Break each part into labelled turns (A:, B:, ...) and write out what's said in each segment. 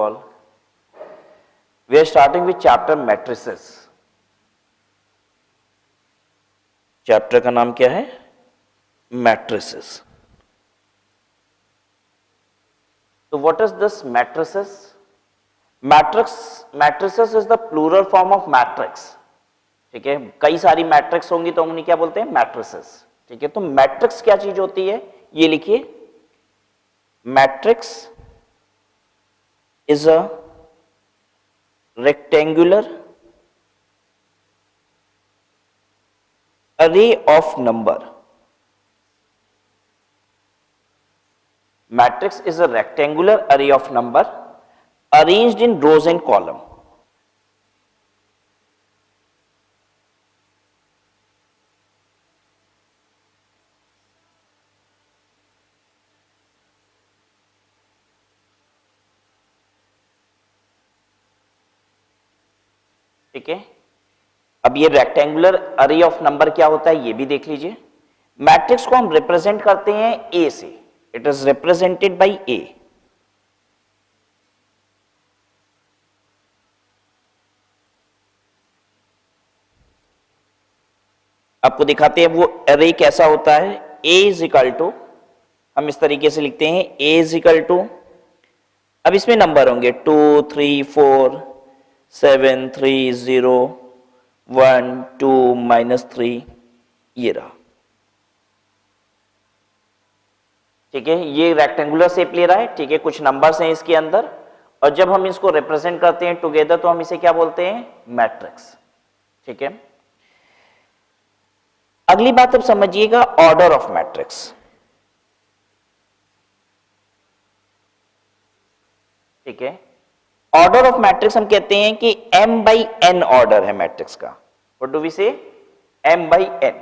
A: all. We are starting with chapter matrices. Chapter का नाम क्या है? Matrices. So what is this matrices? Matrices is the plural form of matrix. ठीक है, कई सारी मैट्रिक्स होंगी तो हम उन्हें क्या बोलते हैं? मैट्रिसेस. ठीक है, तो मैट्रिक्स क्या चीज होती है ये लिखिए. Matrix is a rectangular array of number. Matrix is a rectangular array of number arranged in rows and column. ठीक है, अब ये रेक्टेंगुलर अरे ऑफ नंबर क्या होता है ये भी देख लीजिए. मैट्रिक्स को हम रिप्रेजेंट करते हैं ए से. इट इज रिप्रेजेंटेड बाय ए. आपको दिखाते हैं वो अरे कैसा होता है. ए इज इक्वल टू, हम इस तरीके से लिखते हैं, ए इज इक्वल टू, अब इसमें नंबर होंगे 2 3 4 7 3 0 1 2 -3, ये रहा. ठीक है, ये रेक्टेंगुलर शेप ले रहा है. ठीक है, कुछ नंबर्स हैं इसके अंदर, और जब हम इसको रिप्रेजेंट करते हैं टुगेदर तो हम इसे क्या बोलते हैं? मैट्रिक्स. ठीक है, अगली बात अब समझिएगा, ऑर्डर ऑफ मैट्रिक्स. ठीक है, ऑर्डर ऑफ मैट्रिक्स हम कहते हैं कि m/n ऑर्डर है मैट्रिक्स का. व्हाट डू वी से? m/n.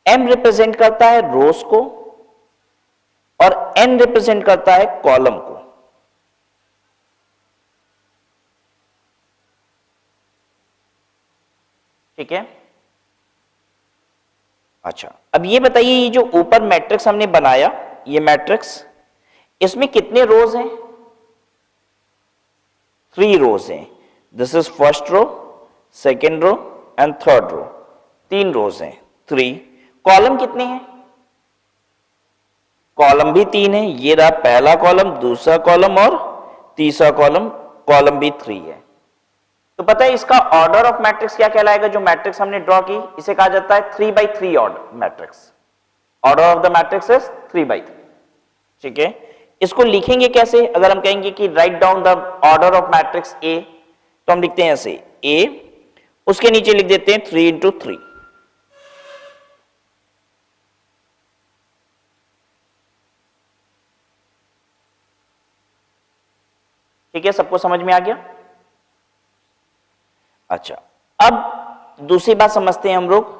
A: m रिप्रेजेंट करता है रोज को और n रिप्रेजेंट करता है कॉलम को. ठीक है, अच्छा, अब ये बताइए, ये जो ऊपर मैट्रिक्स हमने बनाया, ये मैट्रिक्स, इसमें कितने रोज हैं? 3 रोज हैं. This is first row, second row and third row. 3 rows हैं. 3. कॉलम कितने हैं? कॉलम भी 3 है. ये रहा पहला कॉलम, दूसरा कॉलम और तीसरा कॉलम. कॉलम भी 3 है. तो पता है इसका ऑर्डर ऑफ मैट्रिक्स क्या कहलाएगा? जो मैट्रिक्स हमने ड्रॉ की इसे कहा जाता है 3/3 order matrix. Order of the matrix is 3/3. ठीक है, इसको लिखेंगे कैसे? अगर हम कहेंगे कि write down the order of matrix A, तो हम लिखते हैं ऐसे, ए, उसके नीचे लिख देते हैं 3 × 3. ठीक है, सबको समझ में आ गया? अच्छा, अब दूसरी बात समझते हैं हम लोग,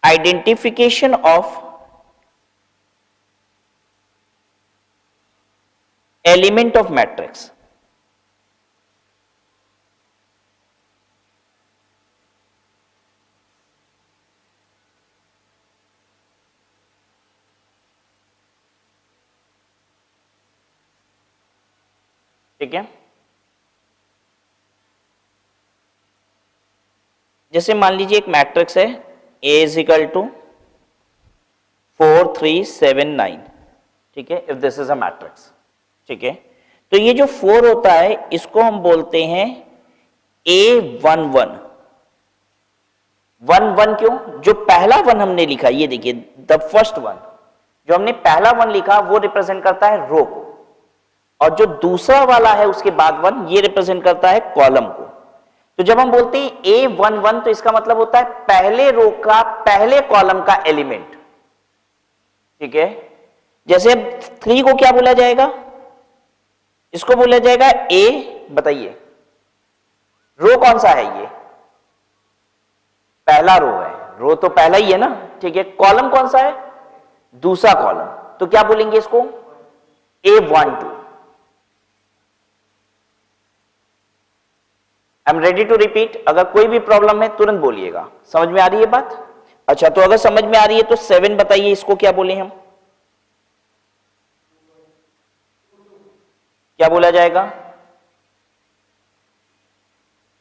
A: identification of element of matrix. ठीक है, जैसे मान लीजिए एक मैट्रिक्स है, A इज इक्वल टू 4 3 7 9. ठीक है, if this is a matrix. ठीक है, तो ये जो 4 होता है इसको हम बोलते हैं A11. 1 क्यों? जो पहला 1 हमने लिखा, ये देखिए, द फर्स्ट 1, जो हमने पहला 1 लिखा वो रिप्रेजेंट करता है रो को, और जो दूसरा वाला है उसके बाद 1 ये रिप्रेजेंट करता है कॉलम को. तो जब हम बोलते हैं A11 तो इसका मतलब होता है पहले रो का पहले कॉलम का एलिमेंट. ठीक है, जैसे 3 को क्या बोला जाएगा? इसको बोला जाएगा ए. बताइए रो कौन सा है? ये पहला रो है. रो तो पहला ही है ना. ठीक है, कॉलम कौन सा है? दूसरा कॉलम. तो क्या बोलेंगे इसको? A12. I am ready to repeat. अगर कोई भी प्रॉब्लम है तुरंत बोलिएगा. समझ में आ रही है बात? अच्छा, तो अगर समझ में आ रही है तो 7 बताइए, इसको क्या बोले हम? क्या बोला जाएगा?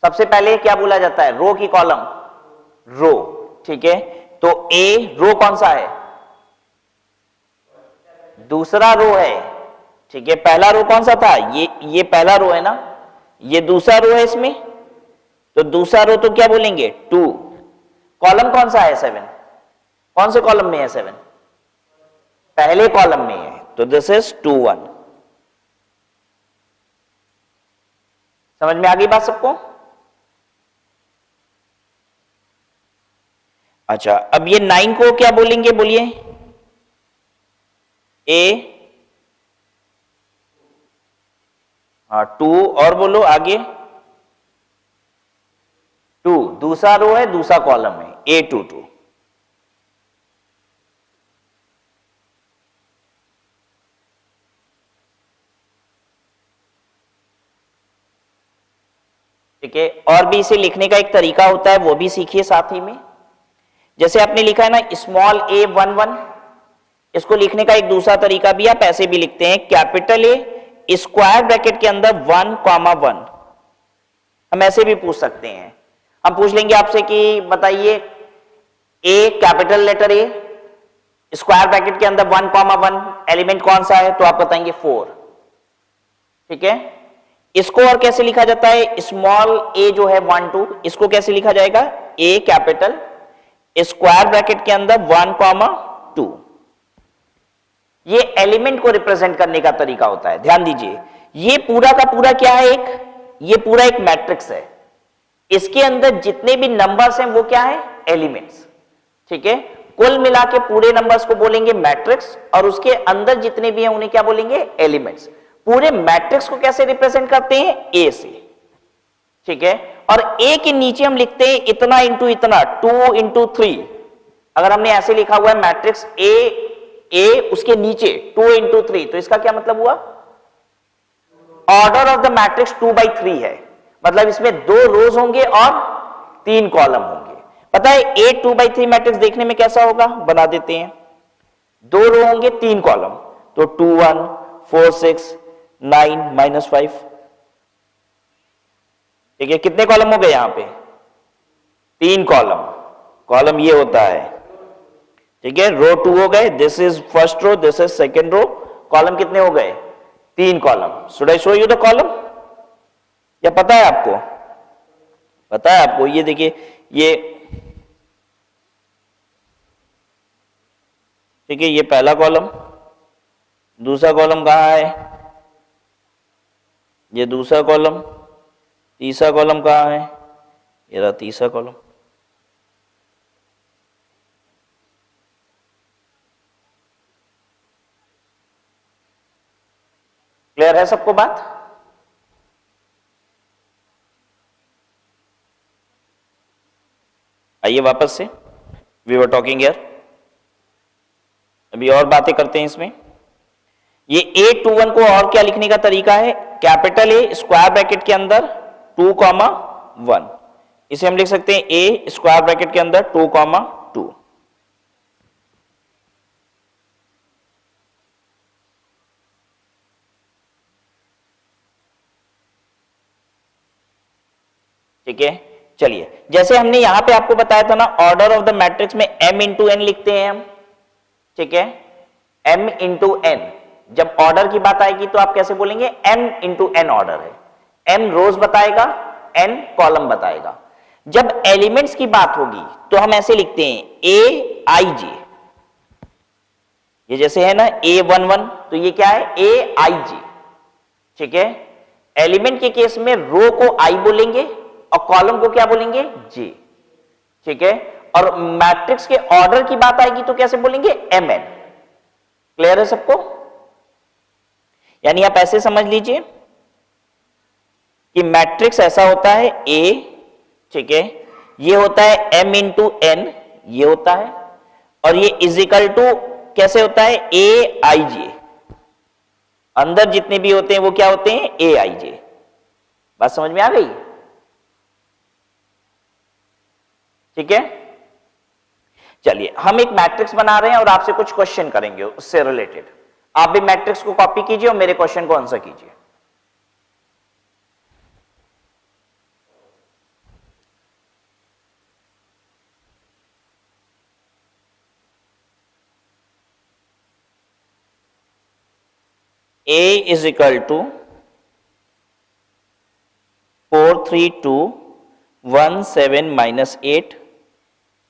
A: सबसे पहले क्या बोला जाता है? रो की कॉलम? रो, ठीक है। तो ए रो कौन सा है? दूसरा रो है, ठीक है। पहला रो कौन सा था? ये पहला रो है ना, ये दूसरा रो है इसमें, तो दूसरा रो तो क्या बोलेंगे? 2। कॉलम कौन सा है? 7। कौन से कॉलम में है 7? पहले कॉलम में है, तो दिस इज 2 1। समझ में आ गई बात सबको? अच्छा, अब ये 9 को क्या बोलेंगे? बोलिए। ए, हाँ 2, और बोलो आगे। 2 दूसरा रो है, दूसरा कॉलम है, A22। ठीक है। और भी इसे लिखने का एक तरीका होता है, वो भी सीखिए साथ ही में। जैसे आपने लिखा है ना स्मॉल a11, इसको लिखने का एक दूसरा तरीका भी आप ऐसे भी लिखते हैं, कैपिटल ए स्क्वायर ब्रैकेट के अंदर 1,1। हम ऐसे भी पूछ सकते हैं। हम पूछ लेंगे आपसे कि बताइए A capital letter A square bracket के अंदर 1,1 एलिमेंट कौन सा है? तो आप बताएंगे 4, ठीक है। इसको और कैसे लिखा जाता है? स्मॉल ए जो है 1 2, इसको कैसे लिखा जाएगा? ए कैपिटल स्क्वायर ब्रैकेट के अंदर 1,2। ये एलिमेंट को रिप्रेजेंट करने का तरीका होता है। ध्यान दीजिए, ये पूरा का पूरा क्या है? ये पूरा एक मैट्रिक्स है। इसके अंदर जितने भी नंबर्स हैं वो क्या है? एलिमेंट्स, ठीक है। कुल मिला के पूरे नंबर्स को बोलेंगे मैट्रिक्स, और उसके अंदर जितने भी हैं उन्हें क्या बोलेंगे? एलिमेंट्स। पूरे मैट्रिक्स को कैसे रिप्रेजेंट करते हैं? ए से, ठीक है। और ए के नीचे हम लिखते हैं इतना इंटू इतना, 2 इंटू 3। अगर हमने ऐसे लिखा हुआ है मैट्रिक्स ए उसके नीचे 2 इंटू 3, तो इसका क्या मतलब हुआ? ऑर्डर ऑफ द मैट्रिक्स 2/3 है, मतलब इसमें 2 रोज होंगे और 3 कॉलम होंगे। पता है ए 2/3 मैट्रिक्स देखने में कैसा होगा? बना देते हैं। 2 रो होंगे, 3 कॉलम, तो 2 1 4 6 9 -5, ठीक है। कितने कॉलम हो गए यहां पे? 3 कॉलम। कॉलम ये होता है, ठीक है। रो 2 हो गए, this is first row, this is second row. Column कितने हो गए? 3 column. Should I show you the column? या पता है आपको? पता है आपको? ये देखिए, ये ठीक है, ये पहला कॉलम। दूसरा कॉलम कहां है? ये दूसरा कॉलम। तीसरा कॉलम कहां है? ये रहा तीसरा कॉलम। क्लियर है सबको बात? आइए वापस से, वी वर टॉकिंग हियर। अभी और बातें करते हैं इसमें। ये A21 को और क्या लिखने का तरीका है? कैपिटल ए स्क्वायर ब्रैकेट के अंदर 2,1। इसे हम लिख सकते हैं ए स्क्वायर ब्रैकेट के अंदर 2,2। ठीक है। चलिए, जैसे हमने यहां पे आपको बताया था ना, ऑर्डर ऑफ द मैट्रिक्स में m इंटू एन लिखते हैं हम, ठीक है। m इंटू एन, जब ऑर्डर की बात आएगी तो आप कैसे बोलेंगे? m इंटू एन ऑर्डर है। m रोज बताएगा, n कॉलम बताएगा। जब एलिमेंट्स की बात होगी तो हम ऐसे लिखते हैं aij। ये जैसे है ना A11, तो ये क्या है? aij, ठीक है। एलिमेंट के केस में रो को i बोलेंगे और कॉलम को क्या बोलेंगे? j, ठीक है। और मैट्रिक्स के ऑर्डर की बात आएगी तो कैसे बोलेंगे? mn। क्लियर है सबको? यानी आप ऐसे समझ लीजिए कि मैट्रिक्स ऐसा होता है A, ठीक है, ये होता है m इंटू एन, ये होता है, और ये इज इक्वल टू कैसे होता है? aij। अंदर जितने भी होते हैं वो क्या होते हैं? aij। बात समझ में आ गई? ठीक है। चलिए, हम एक मैट्रिक्स बना रहे हैं और आपसे कुछ क्वेश्चन करेंगे उससे रिलेटेड। आप भी मैट्रिक्स को कॉपी कीजिए और मेरे क्वेश्चन को आंसर कीजिए। A is equal to 4 3 2 1 7 minus 8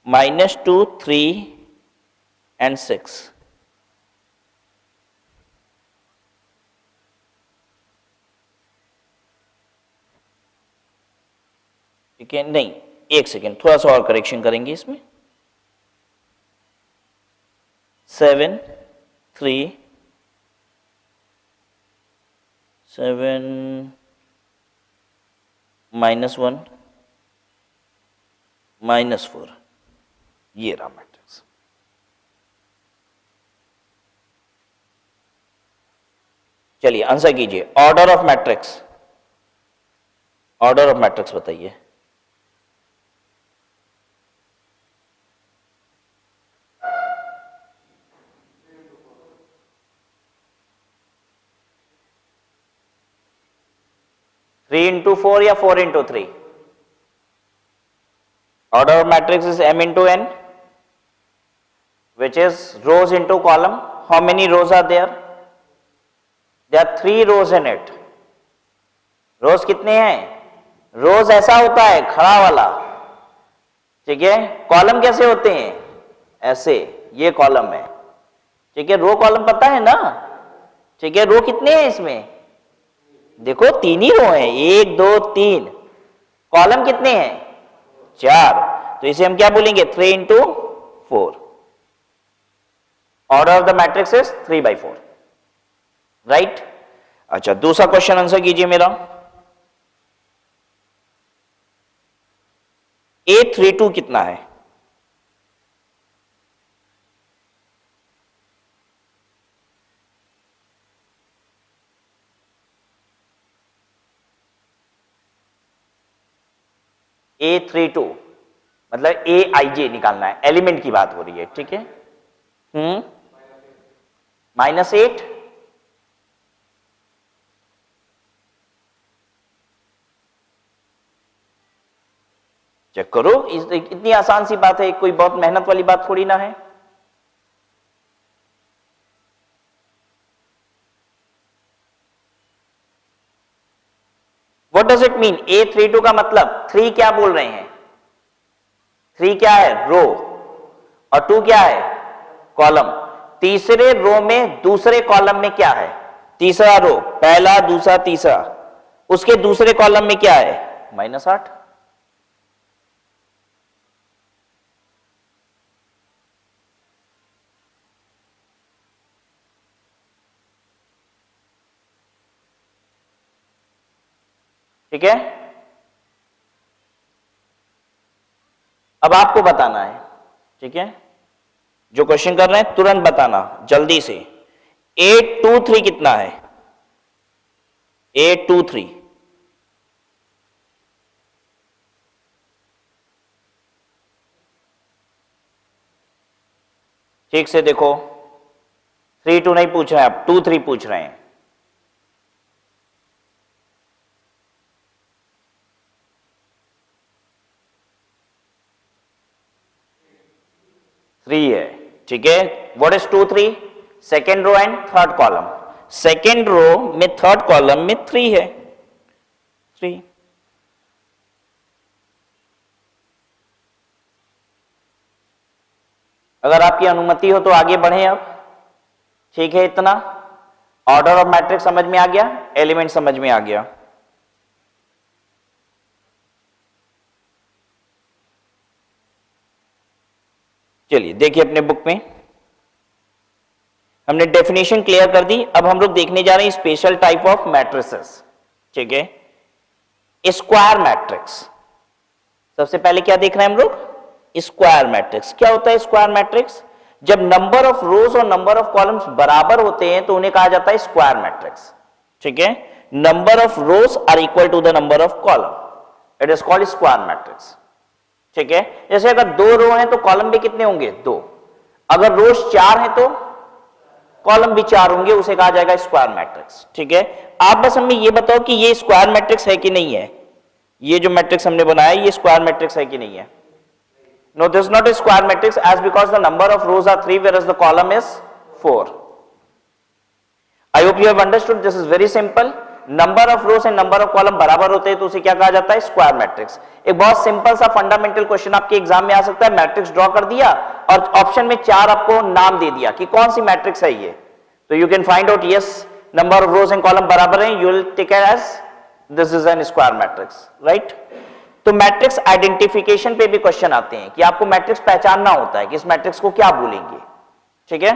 A: minus 2 3 and 6. ठीक है, नहीं एक सेकेंड, थोड़ा सा और करेक्शन करेंगे इसमें। 7 3 7 minus 1 minus 4, ये रहा मैट्रिक्स। चलिए आंसर कीजिए, order of matrix, order of matrix बताइए। थ्री इंटू 4 या 4 into 3? Order of matrix is m into n, which is rows into column. How many rows are there? There are 3 rows in it. Rows कितने हैं? Rows ऐसा होता है खड़ा वाला, ठीक है। कॉलम कैसे होते हैं? ऐसे, ये कॉलम है, ठीक है। रो कॉलम पता है ना, ठीक है। रो कितने हैं इसमें? देखो 3 ही रो हैं, 1 2 3। कॉलम कितने हैं? 4। तो इसे हम क्या बोलेंगे? 3 into 4। Order of the matrix is 3/4, right. अच्छा, दूसरा क्वेश्चन आंसर कीजिए मेरा। A32 कितना है? A32 मतलब AIJ निकालना है, एलिमेंट की बात हो रही है, ठीक है। -8, चेक करो, इतनी आसान सी बात है, कोई बहुत मेहनत वाली बात थोड़ी ना है। What does it mean? A32 का मतलब 3 क्या बोल रहे हैं? 3 क्या है? रो, और 2 क्या है? कॉलम। तीसरे रो में दूसरे कॉलम में क्या है? तीसरा रो, पहला दूसरा तीसरा, उसके दूसरे कॉलम में क्या है? -8। ठीक है, अब आपको बताना है, ठीक है। जो क्वेश्चन कर रहे हैं तुरंत बताना जल्दी से। 823 कितना है? 823 ठीक से देखो, 32 नहीं पूछ रहे हैं आप, 23 पूछ रहे हैं। थ्री है, ठीक है। What is 2 3? Second row and third column. Second row में थर्ड कॉलम में 3 है, 3। अगर आपकी अनुमति हो तो आगे बढ़े अब, ठीक है। इतना ऑर्डर ऑफ मैट्रिक्स समझ में आ गया, एलिमेंट समझ में आ गया। चलिए देखिए अपने बुक में, हमने डेफिनेशन क्लियर कर दी। अब हम लोग देखने जा रहे हैं स्पेशल टाइप ऑफ मैट्रिसेस, ठीक है। स्क्वायर मैट्रिक्स, सबसे पहले क्या देख रहे हैं हम लोग? Square matrix. क्या होता है स्क्वायर मैट्रिक्स? जब नंबर ऑफ रोज और नंबर ऑफ कॉलम्स बराबर होते हैं तो उन्हें कहा जाता है स्क्वायर मैट्रिक्स, ठीक है। Number of rows are equal to the number of column, it is called square matrix, ठीक है। जैसे अगर 2 रो हैं तो कॉलम भी कितने होंगे? 2। अगर रोज 4 हैं तो कॉलम भी 4 होंगे, उसे कहा जाएगा स्क्वायर मैट्रिक्स, ठीक है। आप बस हमें ये बताओ कि ये स्क्वायर मैट्रिक्स है कि नहीं है? ये जो मैट्रिक्स हमने बनाया ये स्क्वायर मैट्रिक्स है कि नहीं है? No, this is not a square matrix as because the number of rows are 3 whereas the column is 4। I hope you have understood, this is very simple. Number of rows and number of column बराबर होते हैं तो उसे क्या कहा जाता है, square matrix. एक बहुत सिंपल सा फंडामेंटल क्वेश्चन आपके एग्जाम में आ सकता है, मैट्रिक्स ड्रॉ कर दिया और ऑप्शन में 4 आपको नाम दे दिया कि कौन सी मैट्रिक्स है ये, तो you can find out yes number of rows and column बराबर है, you will take it as this is an square matrix, right. तो मैट्रिक्स आइडेंटिफिकेशन पे भी क्वेश्चन आते हैं कि आपको मैट्रिक्स पहचानना होता है कि इस मैट्रिक्स को क्या बोलेंगे, ठीक है।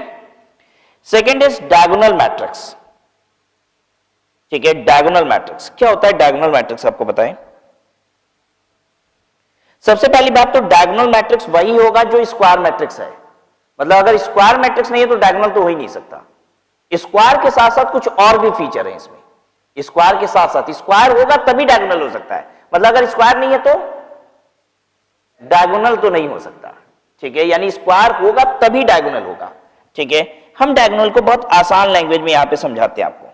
A: सेकेंड इज डायगोनल मैट्रिक्स, ठीक है। डायगोनल मैट्रिक्स क्या होता है, डायगोनल मैट्रिक्स आपको बताएं। सबसे पहली बात तो डायगोनल मैट्रिक्स वही होगा जो स्क्वायर मैट्रिक्स है, मतलब अगर स्क्वायर मैट्रिक्स नहीं है तो डायगोनल तो हो ही नहीं सकता। स्क्वायर के साथ साथ कुछ और भी फीचर है इसमें, स्क्वायर के साथ साथ स्क्वायर होगा तभी डायगोनल हो सकता है, मतलब अगर स्क्वायर नहीं है तो डायगोनल तो नहीं हो सकता, ठीक है। यानी स्क्वायर होगा तभी डायगोनल होगा, ठीक है। हम डायगोनल को बहुत आसान लैंग्वेज में यहां पे समझाते हैं आपको।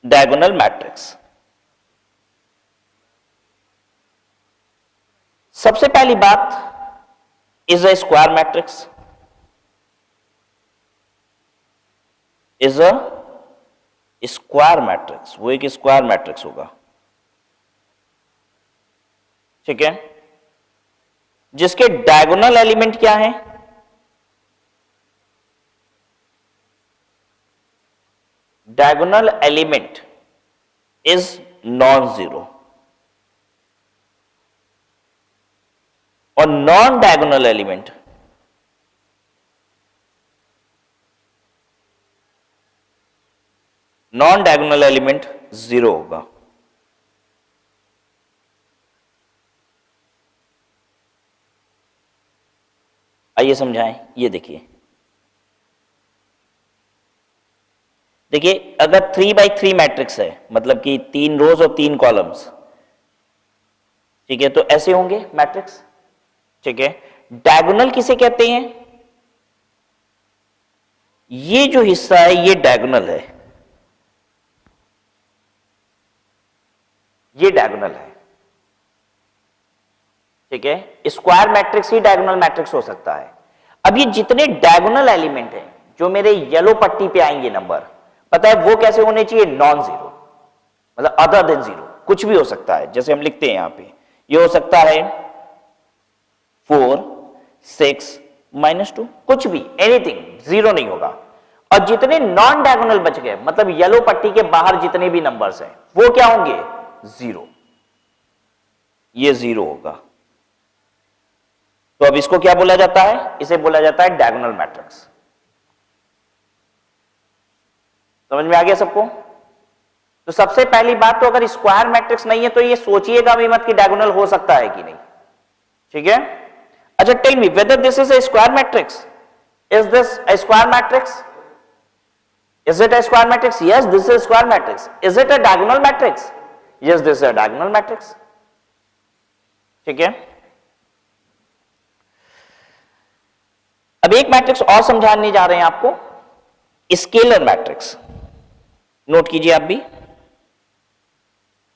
A: डायगोनल मैट्रिक्स, सबसे पहली बात is a square matrix, is a square matrix, वो एक स्क्वायर मैट्रिक्स होगा, ठीक है, जिसके डायगोनल एलिमेंट क्या है, diagonal element is non zero और नॉन डायगोनल एलिमेंट जीरो होगा। आइए समझाएं, ये देखिए अगर 3x3 मैट्रिक्स है, मतलब कि 3 रोज और 3 कॉलम्स, ठीक है, तो ऐसे होंगे मैट्रिक्स, ठीक है। डायगोनल किसे कहते हैं, ये जो हिस्सा है ये डायगोनल है, ये डायगोनल है, ठीक है। स्क्वायर मैट्रिक्स ही डायगोनल मैट्रिक्स हो सकता है। अब ये जितने डायगोनल एलिमेंट हैं जो मेरे येलो पट्टी पे आएंगे नंबर, पता है वो कैसे होने चाहिए, नॉन जीरो, मतलब अदर देन जीरो, कुछ भी हो सकता है। जैसे हम लिखते हैं यहां पे, ये हो सकता है 4, 6, -2, कुछ भी, एनीथिंग, जीरो नहीं होगा। और जितने नॉन डायगोनल बच गए, मतलब येलो पट्टी के बाहर जितने भी नंबर्स हैं वो क्या होंगे, जीरो, ये जीरो होगा। तो अब इसको क्या बोला जाता है, इसे बोला जाता है डायगोनल मैट्रिक्स। समझ में आ गया सबको। तो सबसे पहली बात तो अगर स्क्वायर मैट्रिक्स नहीं है तो ये सोचिएगा भी मत कि डायगोनल हो सकता है कि नहीं, ठीक है। अच्छा, tell me whether this is a square matrix, is this a square matrix, is it a square matrix, yes this is square matrix. Is it a diagonal matrix, yes this is a diagonal matrix, ठीक है। अब एक matrix और समझाने जा रहे हैं आपको, स्केलर मैट्रिक्स। नोट कीजिए आप भी,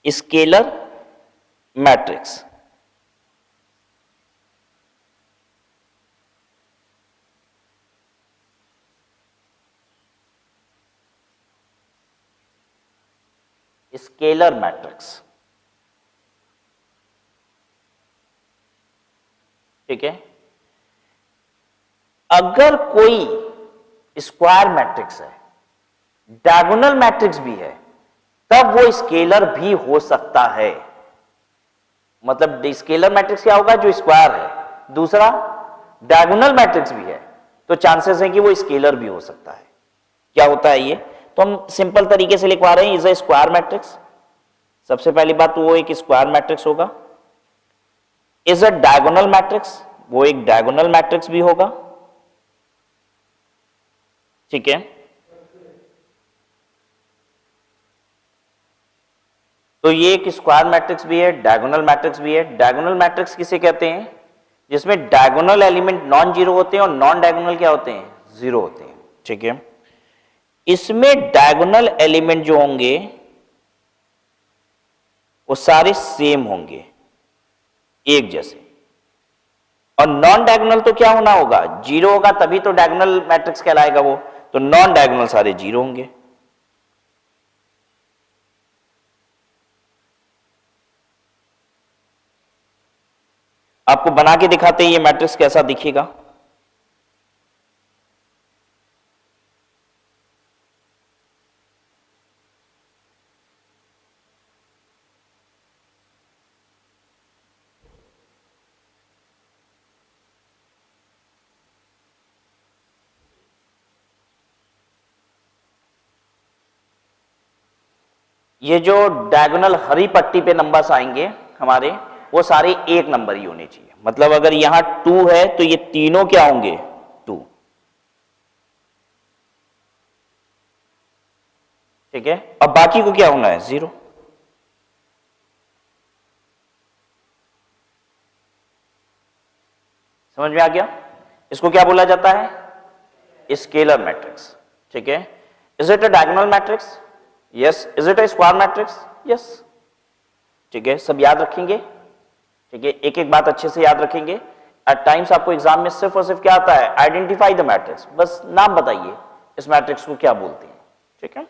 A: स्केलर मैट्रिक्स। स्केलर मैट्रिक्स, ठीक है। अगर कोई स्क्वायर मैट्रिक्स है, डायगोनल मैट्रिक्स भी है, तब वो स्केलर भी हो सकता है। मतलब स्केलर मैट्रिक्स क्या होगा, जो स्क्वायर है, दूसरा डायगोनल मैट्रिक्स भी है, तो चांसेस है कि वो स्केलर भी हो सकता है। क्या होता है ये, तो हम सिंपल तरीके से लिखवा रहे हैं, इज अ स्क्वायर मैट्रिक्स। सबसे पहली बात तो वो एक स्क्वायर मैट्रिक्स होगा। इज अ डायगोनल मैट्रिक्स, वो एक डायगोनल मैट्रिक्स भी होगा, ठीक है। तो ये एक स्क्वायर मैट्रिक्स भी है, डायगोनल मैट्रिक्स भी है। डायगोनल मैट्रिक्स किसे कहते हैं, जिसमें डायगोनल एलिमेंट नॉन जीरो होते हैं और नॉन डायगोनल क्या होते हैं, जीरो होते हैं, ठीक है। इसमें डायगोनल एलिमेंट जो होंगे वो सारे सेम होंगे, एक जैसे। और नॉन डायगोनल तो क्या होना होगा, जीरो होगा, तभी तो डायगोनल मैट्रिक्स कहलाएगा वो। तो नॉन डायगोनल सारे 0 होंगे। आपको बना के दिखाते हैं ये मैट्रिक्स कैसा दिखेगा। ये जो डायगोनल हरी पट्टी पे नंबर्स आएंगे हमारे, वो सारे एक नंबर ही होने चाहिए। मतलब अगर यहां 2 है तो ये तीनों क्या होंगे 2। ठीक है, अब बाकी को क्या होना है 0। समझ में आ गया? इसको क्या बोला जाता है स्केलर मैट्रिक्स। ठीक है, is it a diagonal matrix? Yes. Is it a square matrix? Yes. ठीक है, सब याद रखेंगे। ठीक है, एक एक बात अच्छे से याद रखेंगे। एट टाइम्स आपको एग्जाम में सिर्फ और सिर्फ क्या आता है, आइडेंटिफाई द मैट्रिक्स, बस नाम बताइए इस मैट्रिक्स को क्या बोलते हैं। ठीक है,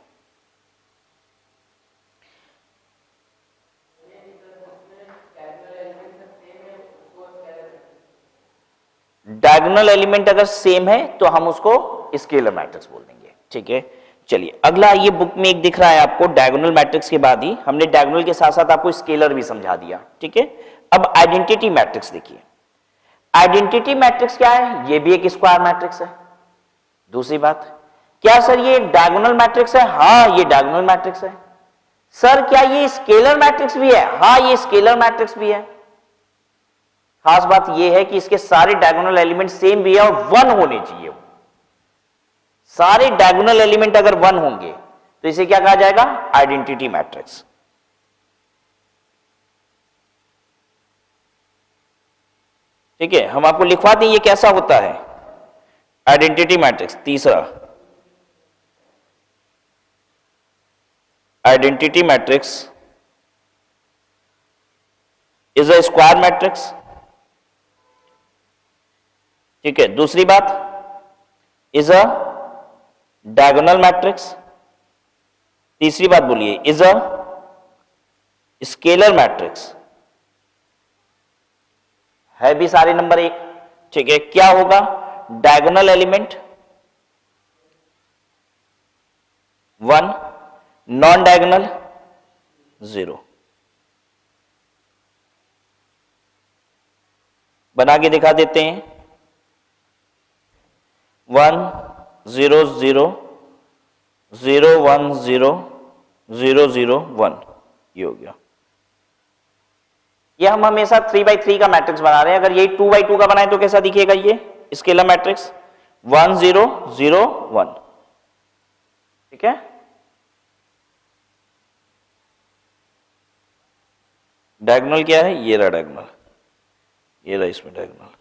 A: डायगोनल एलिमेंट अगर सेम है तो हम उसको स्केलर मैट्रिक्स बोल देंगे। ठीक है, चलिए अगला, ये बुक में एक दिख रहा है आपको डायगोनल मैट्रिक्स के बाद ही हमने डायगोनल के साथ साथ आपको स्केलर भी समझा दिया। ठीक है, अब आइडेंटिटी मैट्रिक्स देखिए। आइडेंटिटी मैट्रिक्स क्या है? ये भी एक स्क्वायर मैट्रिक्स है। दूसरी बात, क्या सर ये डायगोनल मैट्रिक्स है? हाँ, ये डायगोनल मैट्रिक्स है। सर क्या ये स्केलर मैट्रिक्स भी है? हाँ, ये स्केलर मैट्रिक्स भी है। खास बात यह है कि इसके सारे डायगोनल एलिमेंट सेम भी है और 1 होने चाहिए। सारे डायगोनल एलिमेंट अगर 1 होंगे तो इसे क्या कहा जाएगा? Identity matrix. ठीक है, हम आपको लिखवा दें ये कैसा होता है आइडेंटिटी मैट्रिक्स। तीसरा, identity matrix is a square matrix. ठीक है, दूसरी बात, इज अ डायगोनल मैट्रिक्स। तीसरी बात बोलिए, इज अ स्केलर मैट्रिक्स। है भी सारे नंबर 1। ठीक है, क्या होगा? Diagonal element 1, non diagonal 0। बना के दिखा देते हैं। 1 0 0 0 1 0 0 0 1, ये हो गया। ये हम हमेशा 3x3 का मैट्रिक्स बना रहे हैं। अगर यही 2x2 का बनाए तो कैसा दिखेगा? ये स्केलर मैट्रिक्स 1 0 0 1। ठीक है, डायगोनल क्या है? ये रहा डायगोनल, ये रहा इसमें डायगोनल।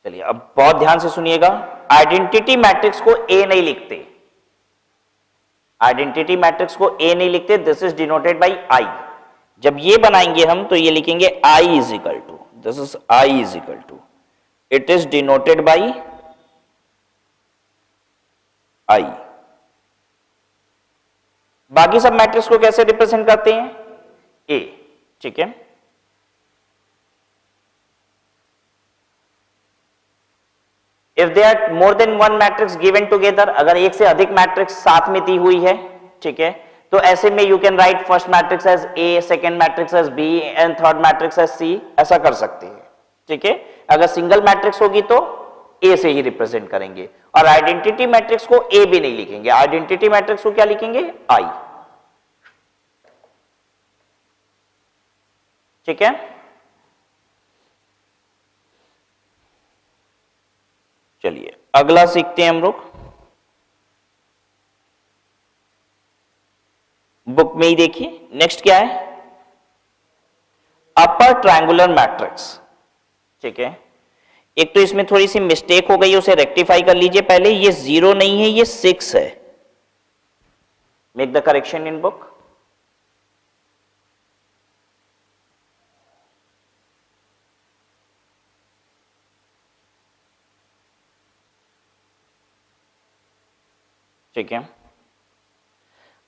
A: चलिए अब बहुत ध्यान से सुनिएगा। आइडेंटिटी मैट्रिक्स को ए नहीं लिखते। आइडेंटिटी मैट्रिक्स को ए नहीं लिखते। This is denoted by I. जब ये बनाएंगे हम तो ये लिखेंगे I is equal to, this is I is equal to, it is denoted by I. बाकी सब मैट्रिक्स को कैसे रिप्रेजेंट करते हैं? ए। ठीक है, if they are more than one matrix given together, अगर एक से अधिक मैट्रिक्स साथ में दी हुई है, ठीक है, तो ऐसे में you can write first matrix as A, second matrix as B and third matrix as C, ऐसा कर सकते हैं। ठीक है, अगर सिंगल मैट्रिक्स होगी तो ए से ही रिप्रेजेंट करेंगे। और आइडेंटिटी मैट्रिक्स को ए भी नहीं लिखेंगे, आइडेंटिटी मैट्रिक्स को क्या लिखेंगे? आई। ठीक है, चलिए अगला सीखते हैं हम लोग। बुक में ही देखिए, नेक्स्ट क्या है? Upper triangular matrix. ठीक है, एक तो इसमें थोड़ी सी मिस्टेक हो गई, उसे रेक्टिफाई कर लीजिए पहले। ये 0 नहीं है, ये 6 है। Make the correction in book. ठीक है।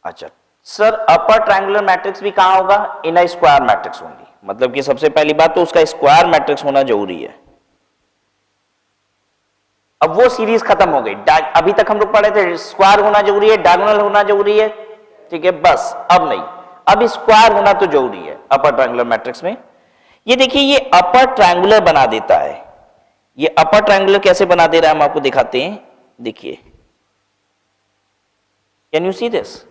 A: अच्छा सर, अपर ट्रायंगुलर मैट्रिक्स भी कहां होगा? इन अ स्क्वायर मैट्रिक्स ओनली। मतलब कि सबसे पहली बात तो उसका स्क्वायर मैट्रिक्स होना जरूरी है। अब वो सीरीज खत्म हो गई। अभी तक हम लोग पढ़े थे स्क्वायर होना जरूरी है, डायगोनल होना जरूरी है। ठीक है, बस अब नहीं, अब स्क्वायर होना तो जरूरी है अपर ट्रायंगुलर मैट्रिक्स में। ये देखिए, ये अपर ट्रायंगुलर बना देता है। ये अपर ट्रायंगुलर कैसे बना दे रहा है हम आपको दिखाते हैं। देखिए, कैन यू सी दिस?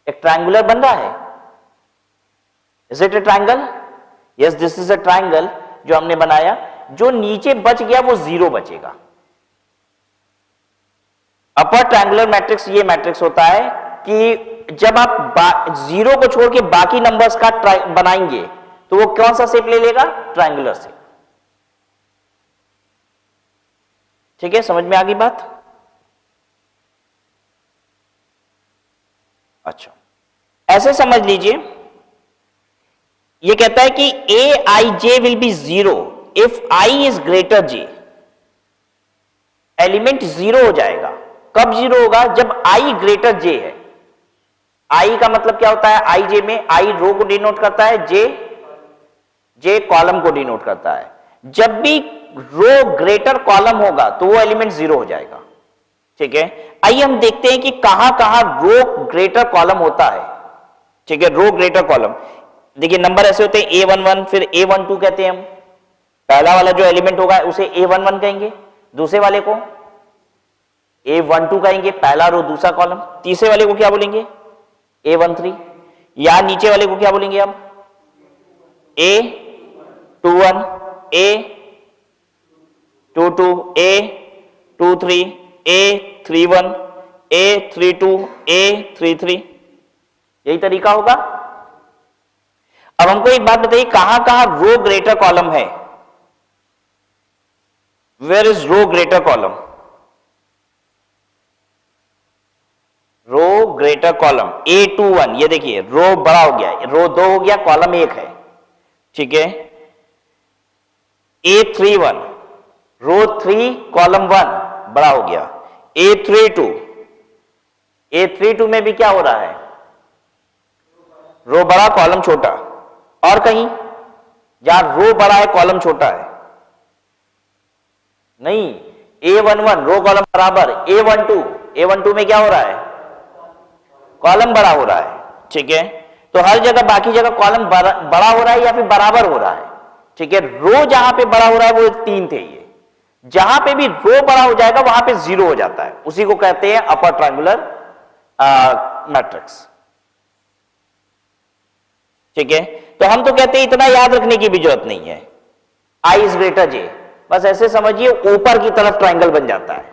A: एक ट्रायंगुलर बन रहा है। Is it A triangle? Yes, this is a triangle जो हमने बनाया। जो नीचे बच गया वो 0 बचेगा। अपर ट्रायंगुलर मैट्रिक्स ये मैट्रिक्स होता है कि जब आप 0 को छोड़ के बाकी नंबर्स का बनाएंगे तो वो कौन सा शेप ले लेगा? Triangular shape. ठीक है, समझ में आ गई बात? अच्छा, ऐसे समझ लीजिए, ये कहता है कि A I J will be 0 if I is greater J. Element 0 हो जाएगा। कब 0 होगा? जब आई ग्रेटर जे है। आई का मतलब क्या होता है? आई जे में आई रो को डिनोट करता है, जे कॉलम को डिनोट करता है। जब भी रो ग्रेटर कॉलम होगा तो वो एलिमेंट 0 हो जाएगा। ठीक है, आइए हम देखते हैं कि कहां कहां रो ग्रेटर कॉलम होता है। ठीक है, रो ग्रेटर कॉलम देखिए, नंबर ऐसे होते हैं A11, फिर A12 कहते हैं हम। पहला वाला जो एलिमेंट होगा उसे A11 कहेंगे, दूसरे वाले को A12 कहेंगे, पहला रो दूसरा कॉलम। तीसरे वाले को क्या बोलेंगे? A13। या नीचे वाले को क्या बोलेंगे हम? A21, A22, A23, A31, A32, A33। यही तरीका होगा। अब हमको एक बात बताइए, कहां कहां रो ग्रेटर कॉलम है? Where is row greater column? Row greater column A21, ये देखिए रो बड़ा हो गया, रो 2 हो गया, कॉलम 1 है। ठीक है, A31 रो 3 कॉलम 1 बड़ा हो गया। A32 में भी क्या हो रहा है? रो बड़ा कॉलम छोटा। और कहीं जहां रो बड़ा है कॉलम छोटा है? नहीं, A11 रो कॉलम बराबर, A12 में क्या हो रहा है? कॉलम बड़ा हो रहा है। ठीक है, तो हर जगह बाकी जगह कॉलम बड़ा हो रहा है या फिर बराबर हो रहा है। ठीक है, रो जहां पे बड़ा हो रहा है वो 3 थे। ये जहां पे भी रो बड़ा हो जाएगा वहां पे 0 हो जाता है, उसी को कहते हैं अपर ट्रायंगुलर मैट्रिक्स। ठीक है, तो हम तो कहते हैं इतना याद रखने की भी जरूरत नहीं है, आई इज ग्रेटर जे। बस ऐसे समझिए ऊपर की तरफ ट्रायंगल बन जाता है।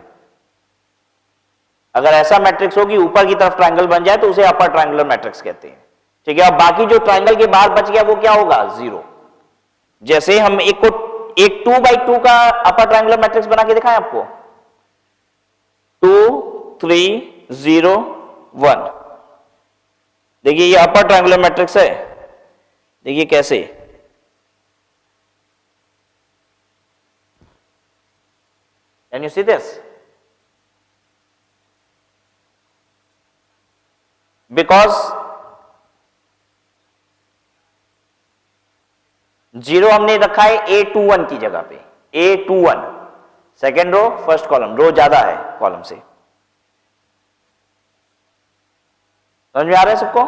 A: अगर ऐसा मैट्रिक्स हो कि ऊपर की तरफ ट्रायंगल बन जाए तो उसे अपर ट्रायंगुलर मैट्रिक्स कहते हैं। ठीक है, और बाकी जो ट्रायंगल के बाहर बच गया वो क्या होगा? 0। जैसे हम एक 2x2 का अपर ट्रायंगुलर मैट्रिक्स बना के दिखाएं आपको। 2 3 0 1। देखिए ये अपर ट्रायंगुलर मैट्रिक्स है। देखिए कैसे, can you see this? Because 0 हमने रखा है A21 की जगह पे। A21 second row first column, row ज्यादा है कॉलम से। समझ में आ रहा है सबको?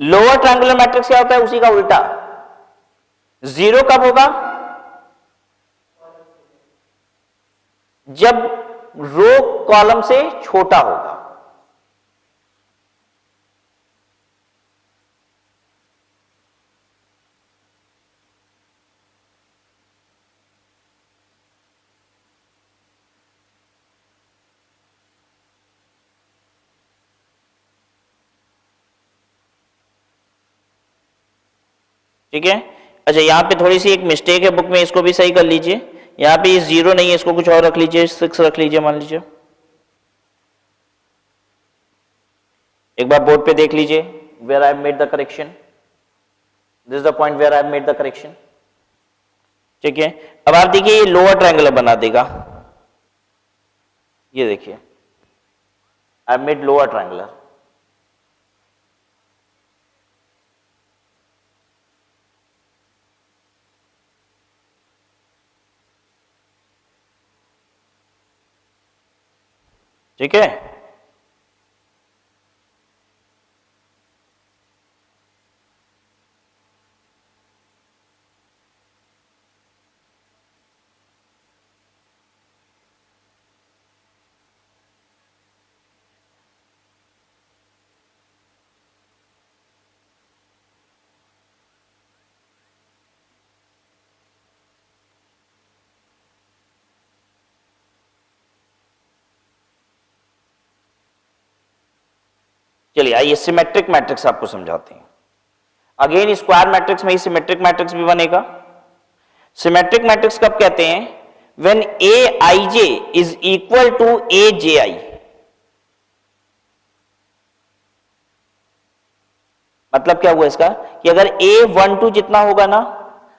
A: लोअर ट्रायंगुलर मैट्रिक्स क्या होता है? उसी का उल्टा। 0 कब होगा? जब रो कॉलम से छोटा होगा। ठीक है, अच्छा यहाँ पे थोड़ी सी एक मिस्टेक है बुक में, इसको भी सही कर लीजिए। यहाँ पे ये 0 नहीं है, इसको कुछ और रख लीजिए, 6 रख लीजिए मान लीजिए। एक बार बोर्ड पे देख लीजिए, where I have made the correction, this is the point where I have made the correction. ठीक है, अब आप देखिए ये लोअर ट्रायंगुलर बना देगा, ये देखिए आई हैव मेड लोअर ट्रायंगुलर। ठीक है, चलिए आइए सिमेट्रिक मैट्रिक्स आपको समझाते हैं। अगेन स्क्वायर मैट्रिक्स में ही सिमेट्रिक मैट्रिक्स भी बनेगा। सिमेट्रिक मैट्रिक्स कब कहते हैं? When aij is equal to aji। मतलब क्या हुआ इसका कि अगर a12 जितना होगा ना,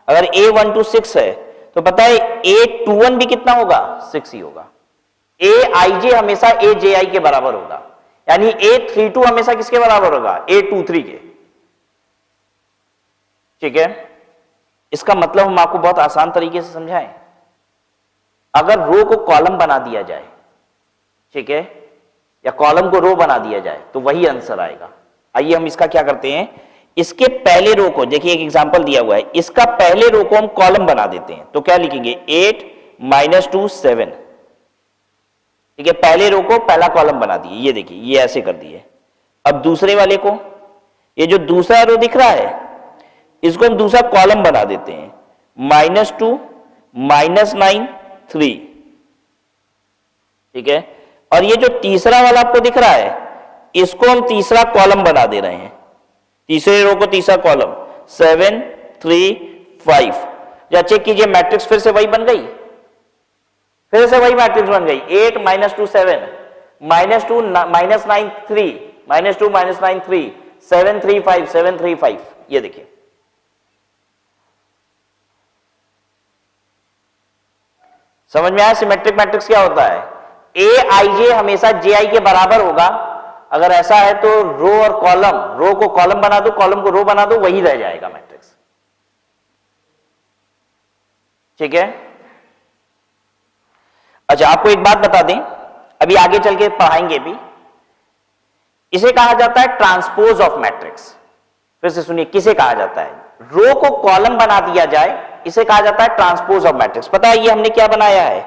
A: अगर a12 6 है तो पता है a21 भी कितना होगा? 6 ही होगा। aij हमेशा aji के बराबर होगा, यानी a32 हमेशा किसके बराबर होगा? a23 के। ठीक है, इसका मतलब हम आपको बहुत आसान तरीके से समझाएं। अगर रो को कॉलम बना दिया जाए, ठीक है, या कॉलम को रो बना दिया जाए तो वही आंसर आएगा। आइए हम इसका क्या करते हैं, इसके पहले रो को देखिए, एक एग्जांपल दिया हुआ है, इसका पहले रो को हम कॉलम बना देते हैं तो क्या लिखेंगे? 8 - 2 7। ठीक है, पहले रो को पहला कॉलम बना दिए, ये देखिए ये ऐसे कर दिए। अब दूसरे वाले को, ये जो दूसरा रो दिख रहा है इसको हम दूसरा कॉलम बना देते हैं, -2 -9 3। ठीक है, और ये जो तीसरा वाला आपको दिख रहा है इसको हम तीसरा कॉलम बना दे रहे हैं, तीसरे रो को तीसरा कॉलम 7 3 5। या चेक कीजिए मैट्रिक्स फिर से वही बन गई, फिर से वही मैट्रिक्स बन गई। 8 - 2 7 -2 -9 3 -2 -9 3 7 3 5 7 3 5। ये देखिए समझ में आया सिमेट्रिक मैट्रिक्स क्या होता है? aij हमेशा ji के बराबर होगा। अगर ऐसा है तो रो और कॉलम, रो को कॉलम बना दो, कॉलम को रो बना दो, वही रह जाएगा मैट्रिक्स। ठीक है, अच्छा आपको एक बात बता दें, अभी आगे चल के पढ़ाएंगे भी, इसे कहा जाता है ट्रांसपोज ऑफ मैट्रिक्स। फिर से सुनिए, किसे कहा जाता है? रो को कॉलम बना दिया जाए, इसे कहा जाता है ट्रांसपोज ऑफ मैट्रिक्स। पता है ये हमने क्या बनाया है?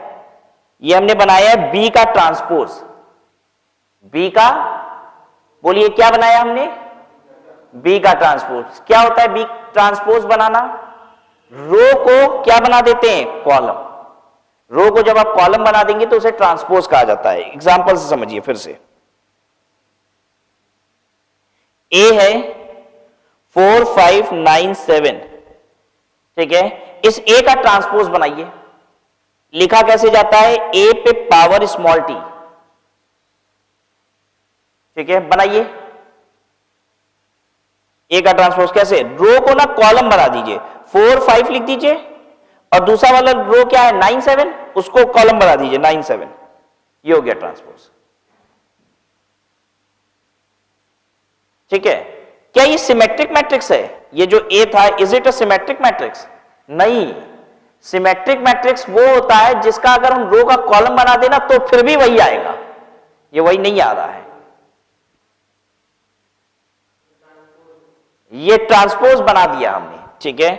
A: ये हमने बनाया है बी का ट्रांसपोज। बी का, बोलिए क्या बनाया हमने? बी का ट्रांसपोज। क्या होता है बी ट्रांसपोज बनाना? रो को क्या बना देते हैं? कॉलम। रो को जब आप कॉलम बना देंगे तो उसे ट्रांसपोज कहा जाता है। एग्जांपल से समझिए फिर से, ए है 4 5 9 7। ठीक है, इस ए का ट्रांसपोज बनाइए। लिखा कैसे जाता है? ए पे पावर स्मॉल टी। ठीक है, बनाइए ए का ट्रांसपोज कैसे? रो को ना कॉलम बना दीजिए, 4 5 लिख दीजिए, और दूसरा वाला रो क्या है? 9 7, उसको कॉलम बना दीजिए 9 7। ये हो गया ट्रांसपोज। ठीक है, क्या ये सिमेट्रिक मैट्रिक्स है? ये जो ए था, is it a symmetric matrix? नहीं, सिमेट्रिक मैट्रिक्स वो होता है जिसका अगर हम रो का कॉलम बना देना तो फिर भी वही आएगा। ये वही नहीं आ रहा है, ये ट्रांसपोज बना दिया हमने। ठीक है,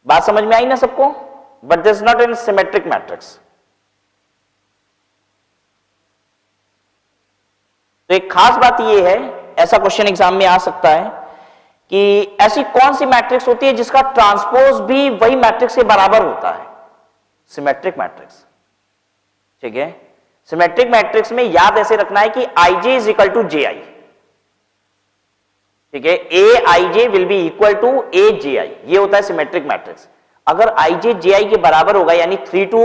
A: बात समझ में आई ना सबको? But this not in symmetric matrix. तो एक खास बात यह है, ऐसा क्वेश्चन एग्जाम में आ सकता है कि ऐसी कौन सी मैट्रिक्स होती है जिसका ट्रांसपोज भी वही मैट्रिक्स के बराबर होता है? Symmetric matrix. ठीक है, सिमेट्रिक मैट्रिक्स में याद ऐसे रखना है कि ij is equal to ji। ठीक है, A I J will be equal to A J I, ये होता है सिमेट्रिक मैट्रिक्स। अगर आई जे जे आई के बराबर होगा यानी 3 2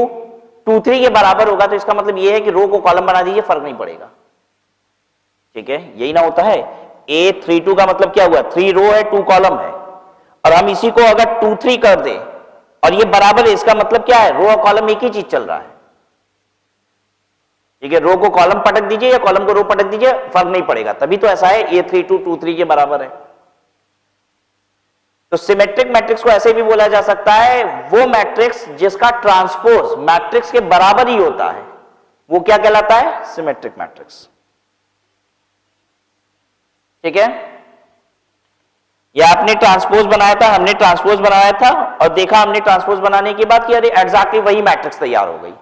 A: 2 3 के बराबर होगा तो इसका मतलब ये है कि रो को कॉलम बना दीजिए, फर्क नहीं पड़ेगा। ठीक है, यही ना होता है। ए 3 2 का मतलब क्या हुआ, 3 रो है 2 कॉलम है, और हम इसी को अगर 2 3 कर दे और ये बराबर है, इसका मतलब क्या है, रो और कॉलम एक ही चीज चल रहा है। ठीक है, रो को कॉलम पटक दीजिए या कॉलम को रो पटक दीजिए, फर्क नहीं पड़ेगा। तभी तो ऐसा है ए 3 2 2 3 के बराबर है। तो सिमेट्रिक मैट्रिक्स को ऐसे भी बोला जा सकता है, वो मैट्रिक्स जिसका ट्रांसपोज मैट्रिक्स के बराबर ही होता है, वो क्या कहलाता है, सिमेट्रिक मैट्रिक्स। ठीक है, या आपने ट्रांसपोज बनाया था, हमने ट्रांसपोज बनाया था और देखा हमने ट्रांसपोज बनाने के बाद कि अरे एग्जैक्टली वही मैट्रिक्स तैयार हो गई।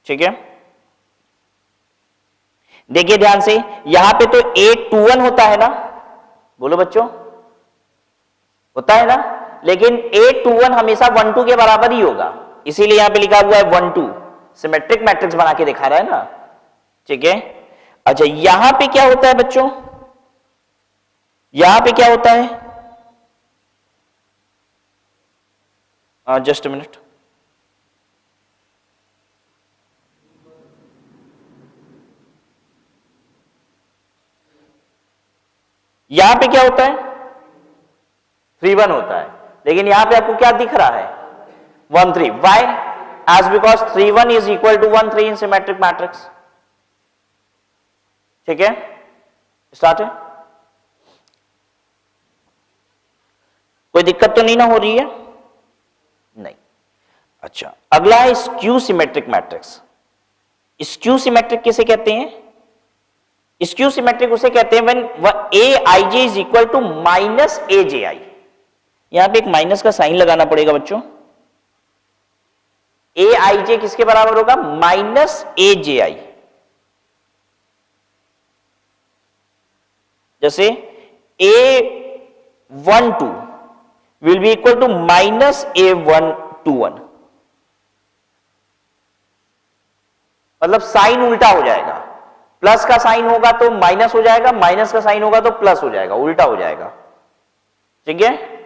A: ठीक है, देखिए ध्यान से, यहां पे तो A21 होता है ना, बोलो बच्चों, होता है ना, लेकिन A21 हमेशा 1 2 के बराबर ही होगा, इसीलिए यहां पे लिखा हुआ है 1 2, सिमेट्रिक मैट्रिक्स बना के दिखा रहा है ना। ठीक है, अच्छा यहां पे क्या होता है बच्चों, यहां पे क्या होता है, जस्ट अ मिनट, यहां पे क्या होता है, 3 1 होता है, लेकिन यहां पे आपको क्या दिख रहा है, 1 3। Why, as because 3 1 is equal to 1 3 in symmetric matrix. ठीक है, स्टार्ट है, कोई दिक्कत तो नहीं ना हो रही है, नहीं। अच्छा, अगला है skew symmetric matrix. Skew symmetric किसे कहते हैं, स्क्यू सिमेट्रिक उसे कहते हैं when A I J is equal to minus A J I. यहां पे एक माइनस का साइन लगाना पड़ेगा बच्चों। ए आई जे किसके बराबर होगा, माइनस ए जे आई। जैसे A12 will be equal to minus A121, मतलब साइन उल्टा हो जाएगा, प्लस का साइन होगा तो माइनस हो जाएगा, माइनस का साइन होगा तो प्लस हो जाएगा, उल्टा हो जाएगा। ठीक है,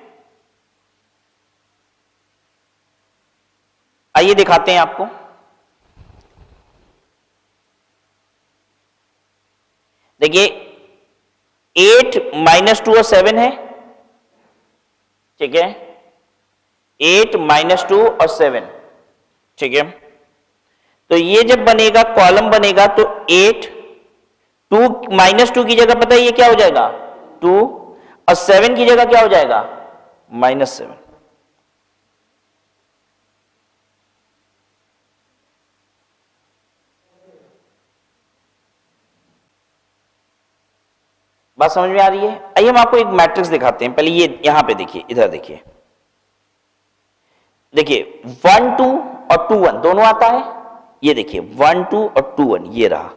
A: आइए दिखाते हैं आपको। देखिए 8 माइनस 2 और 7 है। ठीक है, 8 माइनस 2 और 7। ठीक है, तो ये जब बनेगा, कॉलम बनेगा तो 8 2 माइनस 2 की जगह पता है ये क्या हो जाएगा 2, और 7 की जगह क्या हो जाएगा -7। बात समझ में आ रही है। आइए हम आपको एक मैट्रिक्स दिखाते हैं। पहले ये यहां पे देखिए, इधर देखिए, देखिए 1 2 और 2 1 दोनों आता है। ये देखिए 1 2 और 2 1 ये रहा।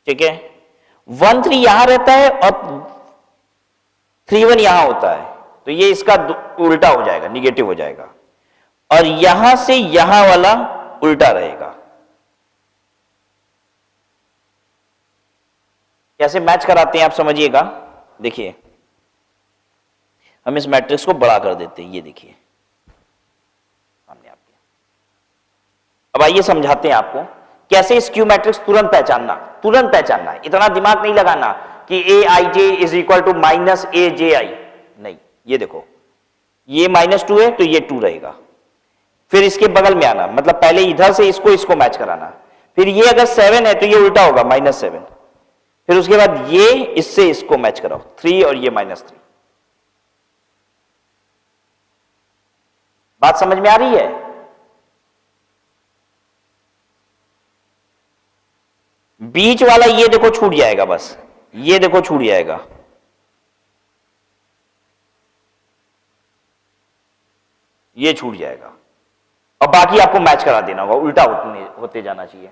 A: ठीक है, 1 3 यहां रहता है और 3 1 यहां होता है, तो ये इसका उल्टा हो जाएगा, निगेटिव हो जाएगा, और यहां से यहां वाला उल्टा रहेगा। कैसे मैच कराते हैं आप समझिएगा। देखिए हम इस मैट्रिक्स को बड़ा कर देते हैं, ये देखिए सामने आपके। अब आइए समझाते हैं आपको कैसे स्क्यू मैट्रिक्स तुरंत पहचानना है। इतना दिमाग नहीं लगाना कि A I J is equal to minus A J आई, नहीं। ये देखो ये -2 है तो ये 2 रहेगा, फिर इसके बगल में आना, मतलब पहले इधर से इसको मैच कराना, फिर ये अगर 7 है तो ये उल्टा होगा -7, फिर उसके बाद ये इससे इसको मैच कराओ 3 और ये -3। बात समझ में आ रही है। बीच वाला ये देखो छूट जाएगा, बस ये देखो छूट जाएगा, ये छूट जाएगा, और बाकी आपको मैच करा देना होगा, उल्टा होते जाना चाहिए।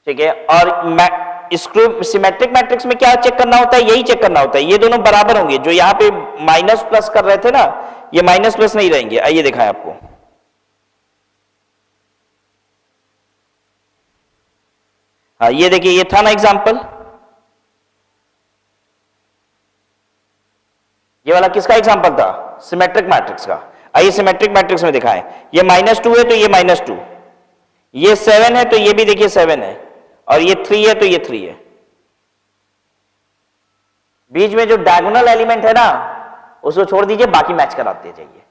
A: ठीक है, और स्क्यू सिमेट्रिक मैट्रिक्स में क्या चेक करना होता है, यही चेक करना होता है, ये दोनों बराबर होंगे। जो यहां पे माइनस प्लस कर रहे थे ना, ये माइनस प्लस नहीं रहेंगे। आइए दिखाएं आपको। हाँ ये देखिए, ये था ना एग्जाम्पल, ये वाला किसका एग्जाम्पल था? सिमेट्रिक मैट्रिक्स का। आइए सिमेट्रिक मैट्रिक्स में दिखाएं। ये -2 है तो ये -2, ये 7 है तो ये भी देखिए 7 है, और ये 3 है तो ये 3 है। बीच में जो डायगोनल एलिमेंट है ना उसको छोड़ दीजिए, बाकी मैच कराते जाइए,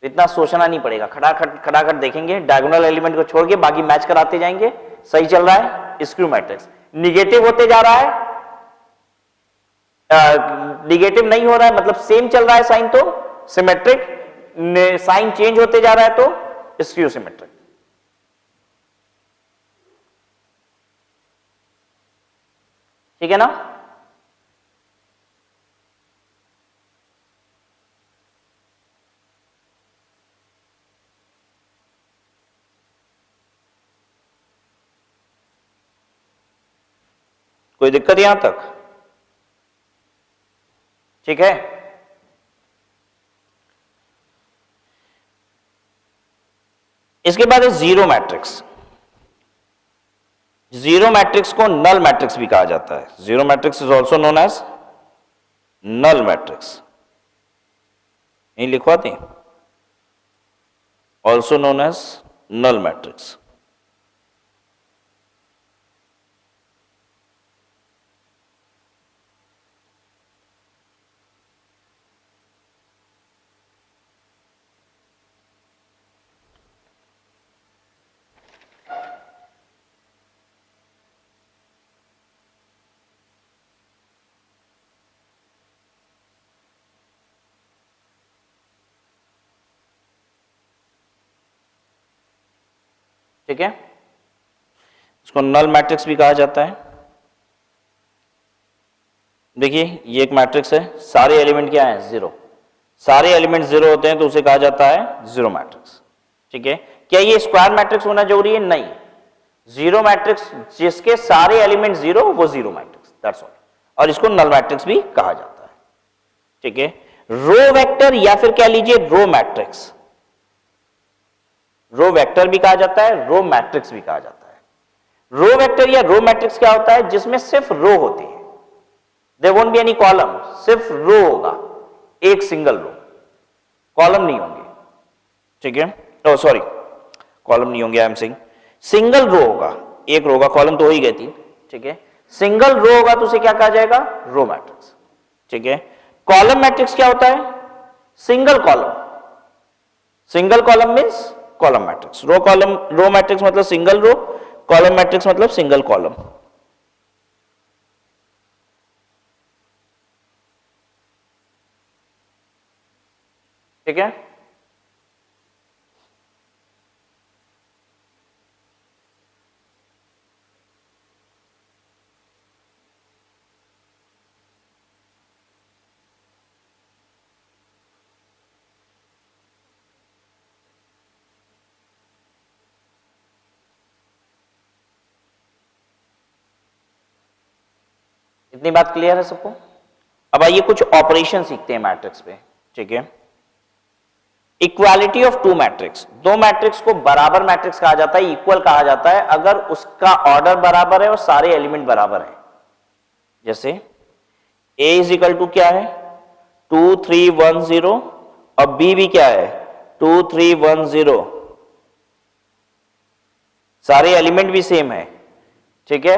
A: इतना सोचना नहीं पड़ेगा। खटाखट देखेंगे, डायगोनल एलिमेंट को छोड़ के बाकी मैच कराते जाएंगे, सही चल रहा है स्क्यू मैट्रिक्स। निगेटिव होते जा रहा है, निगेटिव नहीं हो रहा है मतलब सेम चल रहा है साइन, तो सिमेट्रिक। साइन चेंज होते जा रहा है तो स्क्यू सिमेट्रिक। ठीक है ना? कोई दिक्कत यहां तक? ठीक है। इसके बाद है जीरो मैट्रिक्स। जीरो मैट्रिक्स को नल मैट्रिक्स भी कहा जाता है। Zero matrix is also known as null matrix. यही लिखवाते, also known as null matrix. ठीक है, इसको नल मैट्रिक्स भी कहा जाता है। देखिए ये एक मैट्रिक्स है, सारे एलिमेंट क्या हैं? जीरो। सारे एलिमेंट जीरो होते हैं तो उसे कहा जाता है जीरो मैट्रिक्स। ठीक है, क्या ये स्क्वायर मैट्रिक्स होना जरूरी है? नहीं, जीरो मैट्रिक्स जिसके सारे एलिमेंट जीरो वो जीरो मैट्रिक्स, दैट्स ऑल। और इसको नल मैट्रिक्स भी कहा जाता है। ठीक है, रो वेक्टर या फिर कह लीजिए रो मैट्रिक्स। रो वेक्टर भी कहा जाता है, रो मैट्रिक्स भी कहा जाता है। रो वेक्टर या रो मैट्रिक्स क्या होता है? जिसमें सिर्फ रो होती है, there won't be any column, सिर्फ रो होगा, एक सिंगल रो, कॉलम नहीं होंगे। ठीक है, ओ सॉरी, कॉलम नहीं होंगे, I am saying single row होगा, एक रो का, कॉलम तो हो ही गई थी। ठीक है, सिंगल रो होगा तो उसे क्या कहा जाएगा? Row matrix. ठीक है, कॉलम मैट्रिक्स क्या होता है? Single column. Single column means column matrix. Row column, row matrix मतलब सिंगल रो, कॉलम मैट्रिक्स मतलब सिंगल कॉलम। ठीक है, इतनी बात क्लियर है सबको? अब आइए कुछ ऑपरेशन सीखते हैं मैट्रिक्स पे। ठीक है, इक्वालिटी ऑफ टू मैट्रिक्स। दो मैट्रिक्स को बराबर मैट्रिक्स कहा जाता है, इक्वल कहा जाता है अगर उसका ऑर्डर बराबर है और सारे एलिमेंट बराबर है। जैसे A इज इक्वल टू क्या है? 2 3 1 0, और B भी क्या है? 2 3 1 0, सारे एलिमेंट भी सेम है। ठीक है,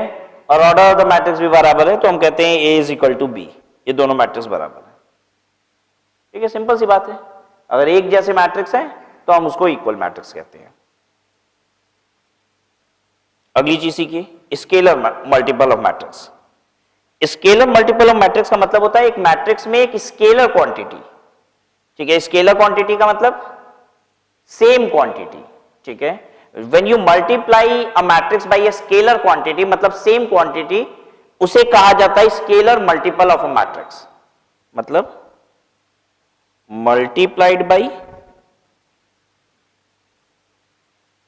A: और ऑर्डर ऑफ द मैट्रिक्स भी बराबर है, तो हम कहते हैं A is equal to B, ये दोनों मैट्रिक्स बराबर है। ठीक है, सिंपल सी बात है। अगर एक जैसे मैट्रिक्स है तो हम उसको इक्वल मैट्रिक्स कहते हैं। अगली चीज सीखिए, scalar multiple of matrix. Scalar multiple of matrix का मतलब होता है एक मैट्रिक्स में एक स्केलर क्वांटिटी। ठीक है, स्केलर क्वांटिटी का मतलब सेम क्वांटिटी। ठीक है, when you multiply a matrix by a scalar quantity मतलब सेम क्वांटिटी, उसे कहा जाता है scalar multiple of a matrix. मतलब multiplied by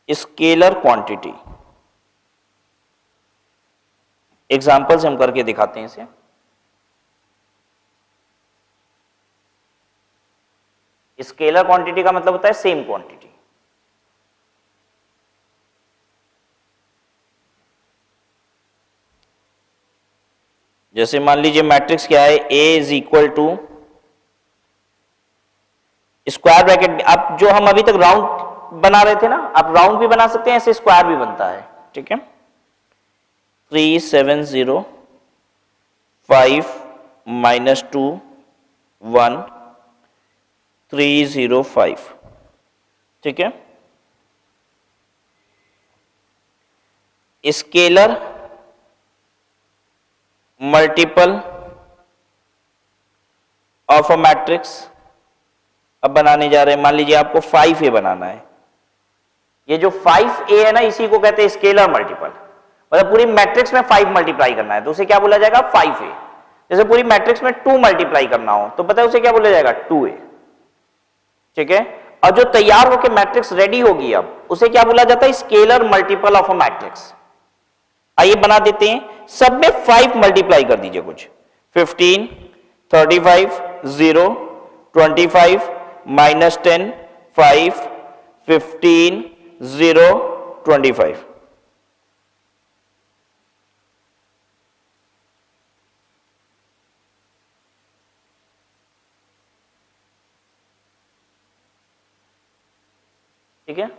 A: scalar quantity. Example से हम करके दिखाते हैं इसे। स्केलर क्वांटिटी का मतलब होता है सेम क्वांटिटी। जैसे मान लीजिए मैट्रिक्स क्या है, A is equal to square bracket, अब जो हम अभी तक राउंड बना रहे थे ना, आप राउंड भी बना सकते हैं, ऐसे स्क्वायर भी बनता है, ठीक है। 370 5 माइनस 2 1 305, ठीक है। Scalar multiple of a matrix अब बनाने जा रहे हैं। मान लीजिए आपको 5A बनाना है, ये जो 5A है ना, इसी को कहते हैं स्केलर मल्टीपल, मतलब पूरी मैट्रिक्स में 5 मल्टीप्लाई करना है तो उसे क्या बोला जाएगा, 5A। जैसे पूरी मैट्रिक्स में 2 मल्टीप्लाई करना हो तो पता है उसे क्या बोला जाएगा, 2A, ठीक है। और जो तैयार होकर मैट्रिक्स रेडी होगी अब उसे क्या बोला जाता है, scalar multiple of a matrix. आइए बना देते हैं, सब में 5 मल्टीप्लाई कर दीजिए कुछ, 15 35 0 25 माइनस 10 5 15 0 25, ठीक है।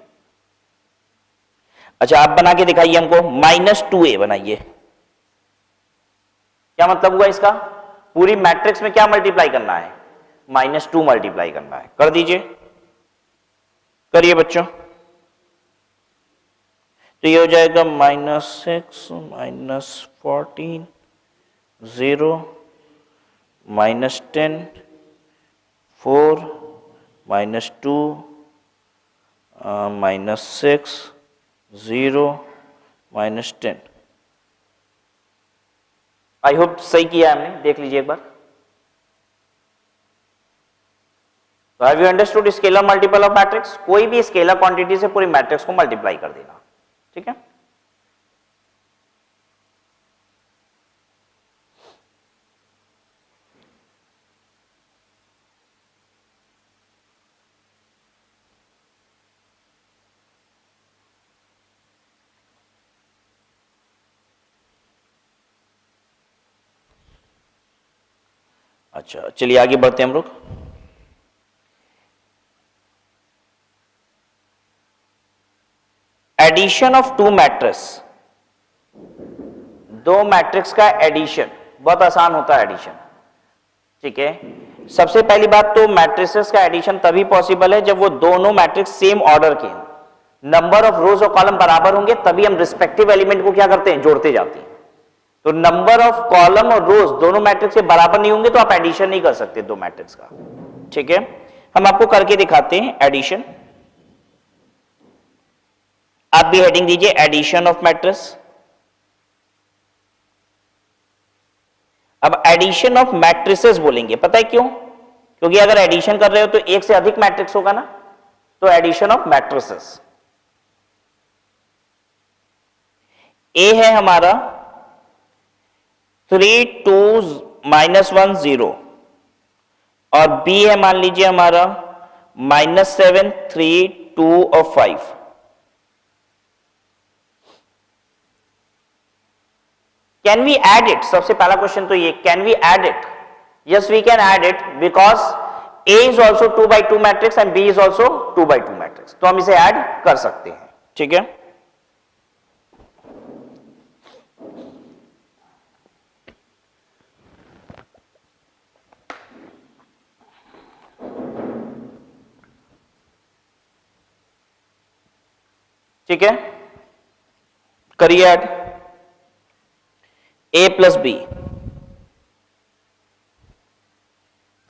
A: अच्छा आप बना के दिखाइए हमको, -2A बनाइए। क्या मतलब हुआ इसका, पूरी मैट्रिक्स में क्या मल्टीप्लाई करना है, -2 मल्टीप्लाई करना है, कर दीजिए, करिए बच्चों। तो ये हो जाएगा -6 -14 0 -10 4 -2 -6 0 -10। आई होप सही किया हमने, देख लीजिए एक बार। तो have you understood scalar multiple of matrix, कोई भी स्केलर क्वांटिटी से पूरी मैट्रिक्स को मल्टीप्लाई कर देना, ठीक है। अच्छा चलिए आगे बढ़ते हैं हम लोग। एडिशन ऑफ टू मैट्रिक्स, दो मैट्रिक्स का एडिशन बहुत आसान होता है एडिशन, ठीक है। सबसे पहली बात तो मैट्रिसेस का एडिशन तभी पॉसिबल है जब वो दोनों मैट्रिक्स सेम ऑर्डर के हैं, नंबर ऑफ रोज और कॉलम बराबर होंगे तभी हम रिस्पेक्टिव एलिमेंट को क्या करते हैं, जोड़ते जाते हैं। तो नंबर ऑफ कॉलम और रोज दोनों मैट्रिक्स से बराबर नहीं होंगे तो आप एडिशन नहीं कर सकते दो मैट्रिक्स का, ठीक है। हम आपको करके दिखाते हैं एडिशन। आप भी हेडिंग दीजिए एडिशन ऑफ मैट्रिक्स। अब एडिशन ऑफ मैट्रिसेस बोलेंगे, पता है क्यों, क्योंकि अगर एडिशन कर रहे हो तो एक से अधिक मैट्रिक्स होगा ना, तो एडिशन ऑफ मैट्रिसेस। ए है हमारा 3 2 -1 0 और बी है मान लीजिए हमारा -7 3 2 और 5। कैन वी एड इट, सबसे पहला क्वेश्चन तो ये, can we add it, yes we can add it because A is also 2x2 matrix and B is also 2x2 matrix, तो हम इसे ऐड कर सकते हैं, ठीक है। ठीक है, करिए ऐड A प्लस बी,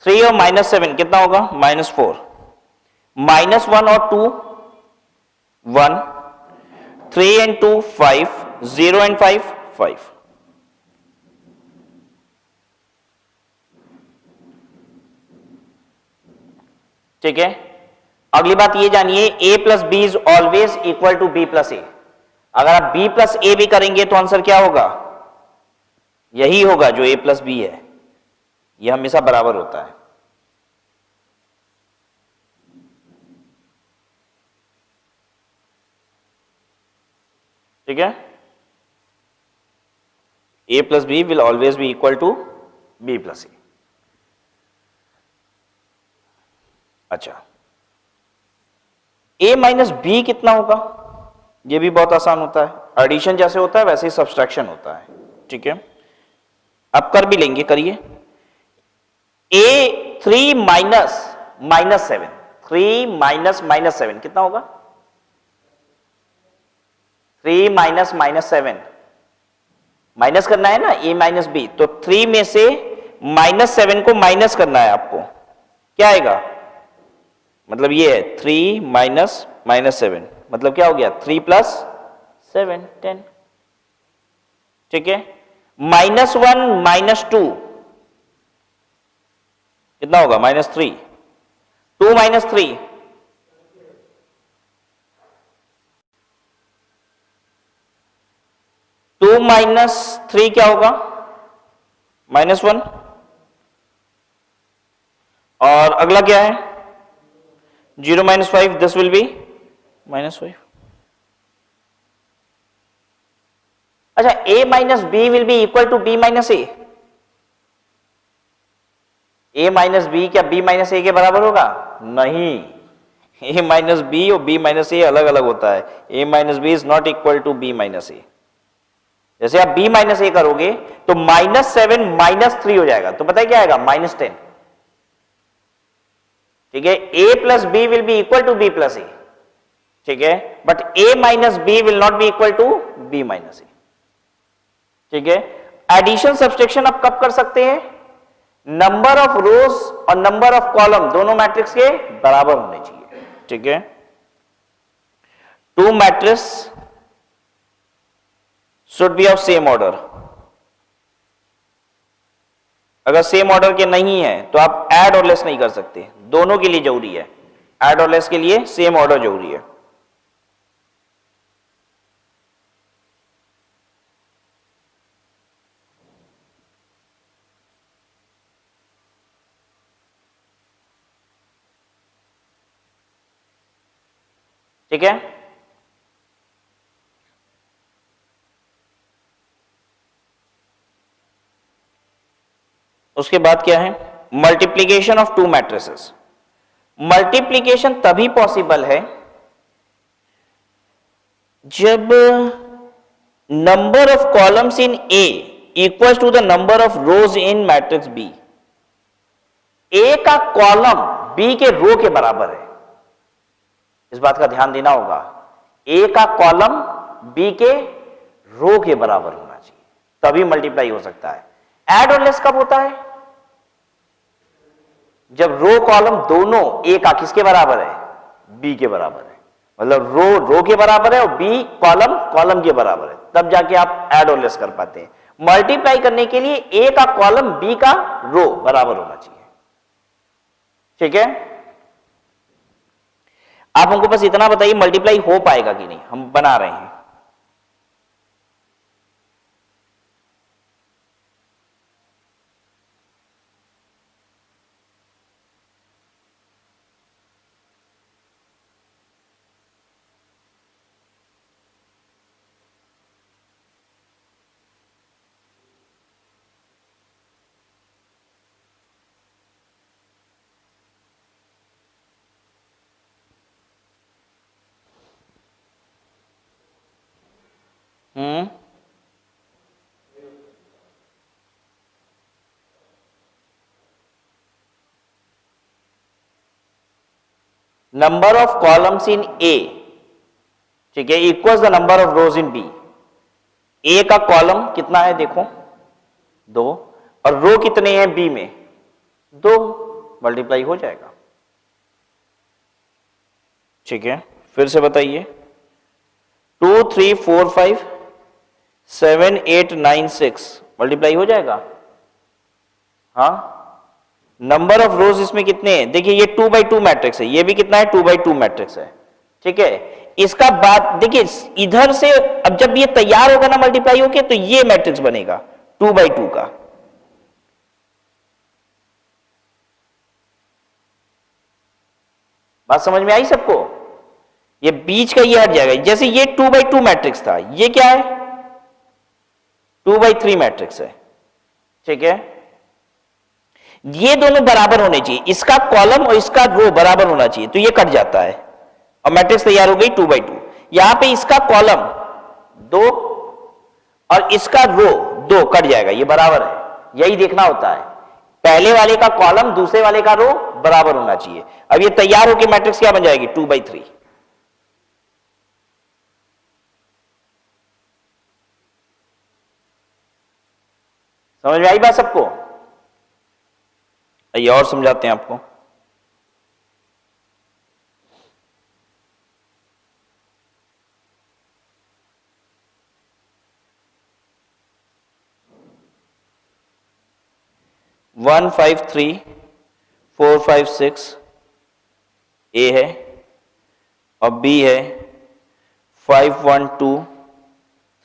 A: 3 और -7 कितना होगा, -4, -1 और 2 1, 3 एंड 2 5, 0 एंड 5 5। ठीक है, अगली बात ये जानिए, A plus B is always equal to B plus A. अगर आप B प्लस ए भी करेंगे तो आंसर क्या होगा, यही होगा जो A प्लस बी है, यह हमेशा बराबर होता है। ठीक है, A plus B will always be equal to B plus A. अच्छा, A माइनस B कितना होगा? ये भी बहुत आसान होता है, एडिशन जैसे होता है वैसे ही सब्सट्रैक्शन होता है, ठीक है। अब कर भी लेंगे, करिए। A 3 minus minus 7, 3 minus minus 7 कितना होगा? 3 माइनस माइनस 7, माइनस करना है ना A माइनस B, तो 3 में से माइनस 7 को माइनस करना है आपको, क्या आएगा? मतलब ये है 3 माइनस माइनस 7, मतलब क्या हो गया? 3 प्लस 7 10, ठीक है। -1 माइनस 2 कितना होगा? -3, 2 माइनस 3 2 माइनस 3 क्या होगा? -1। और अगला क्या है? 0 माइनस 5, दिस विल बी -5। अच्छा, A minus B will be equal to B minus A। A minus B क्या B माइनस A के बराबर होगा? नहीं, A माइनस B और B माइनस A अलग अलग होता है। A minus B is not equal to B minus A। जैसे आप B माइनस A करोगे तो -7 -3 हो जाएगा, तो पता है क्या आएगा? -10, ठीक है। A plus B will be equal to B plus A, ठीक है, but A minus B will not be equal to B minus A, ठीक है। एडिशन सब्सट्रैक्शन आप कब कर सकते हैं? नंबर ऑफ रोज और नंबर ऑफ कॉलम दोनों मैट्रिक्स के बराबर होने चाहिए, ठीक है। Two matrix should be of same order. अगर सेम ऑर्डर के नहीं है तो आप ऐड और लेस नहीं कर सकते, दोनों के लिए जरूरी है। ऐड और लेस के लिए सेम ऑर्डर जरूरी है। ठीक है, उसके बाद क्या है? Multiplication of two matrices. मल्टीप्लीकेशन तभी पॉसिबल है जब number of columns in A equal to the number of rows in matrix B। A का कॉलम B के रो के बराबर है, इस बात का ध्यान देना होगा। A का कॉलम B के रो के बराबर होना चाहिए, तभी मल्टीप्लाई हो सकता है। ऐड और लेस कब होता है? जब रो कॉलम दोनों A का किसके बराबर है? B के बराबर है, मतलब रो के बराबर है और B कॉलम के बराबर है, तब जाके आप ऐड और लेस कर पाते हैं। मल्टीप्लाई करने के लिए A का कॉलम B का रो बराबर होना चाहिए, ठीक है। आप हमको बस इतना बताइए मल्टीप्लाई हो पाएगा कि नहीं, हम बना रहे हैं। Number of columns in A, ठीक है, equals the number of rows in B। A का कॉलम कितना है देखो, 2, और रो कितने हैं B में? 2, मल्टीप्लाई हो जाएगा, ठीक है। फिर से बताइए, 2 3 4 5 7 8 9 6 मल्टीप्लाई हो जाएगा। हाँ, नंबर ऑफ रोज इसमें कितने हैं? देखिए ये 2x2 मैट्रिक्स है, ये भी कितना है? 2x2 मैट्रिक्स है, ठीक है। इसका बाद देखिए इधर से अब जब ये तैयार होगा ना मल्टीप्लाई होके, तो ये मैट्रिक्स बनेगा 2x2 का। बात समझ में आई सबको? ये बीच का ये हट जाएगा, जैसे ये 2x2 मैट्रिक्स था, ये क्या है? 2/3 मैट्रिक्स है, ठीक है। ये दोनों बराबर होने चाहिए, इसका कॉलम और इसका रो बराबर होना चाहिए, तो ये कट जाता है और मैट्रिक्स तैयार हो गई 2/2। यहां पे इसका कॉलम 2 और इसका रो 2 कट जाएगा, ये बराबर है, यही देखना होता है। पहले वाले का कॉलम दूसरे वाले का रो बराबर होना चाहिए। अब ये तैयार होकर मैट्रिक्स क्या बन जाएगी? 2/3। समझ में आई बात सबको? आइए और समझाते हैं आपको। वन 5 3 4 5 6 ए है और बी है 5 1 2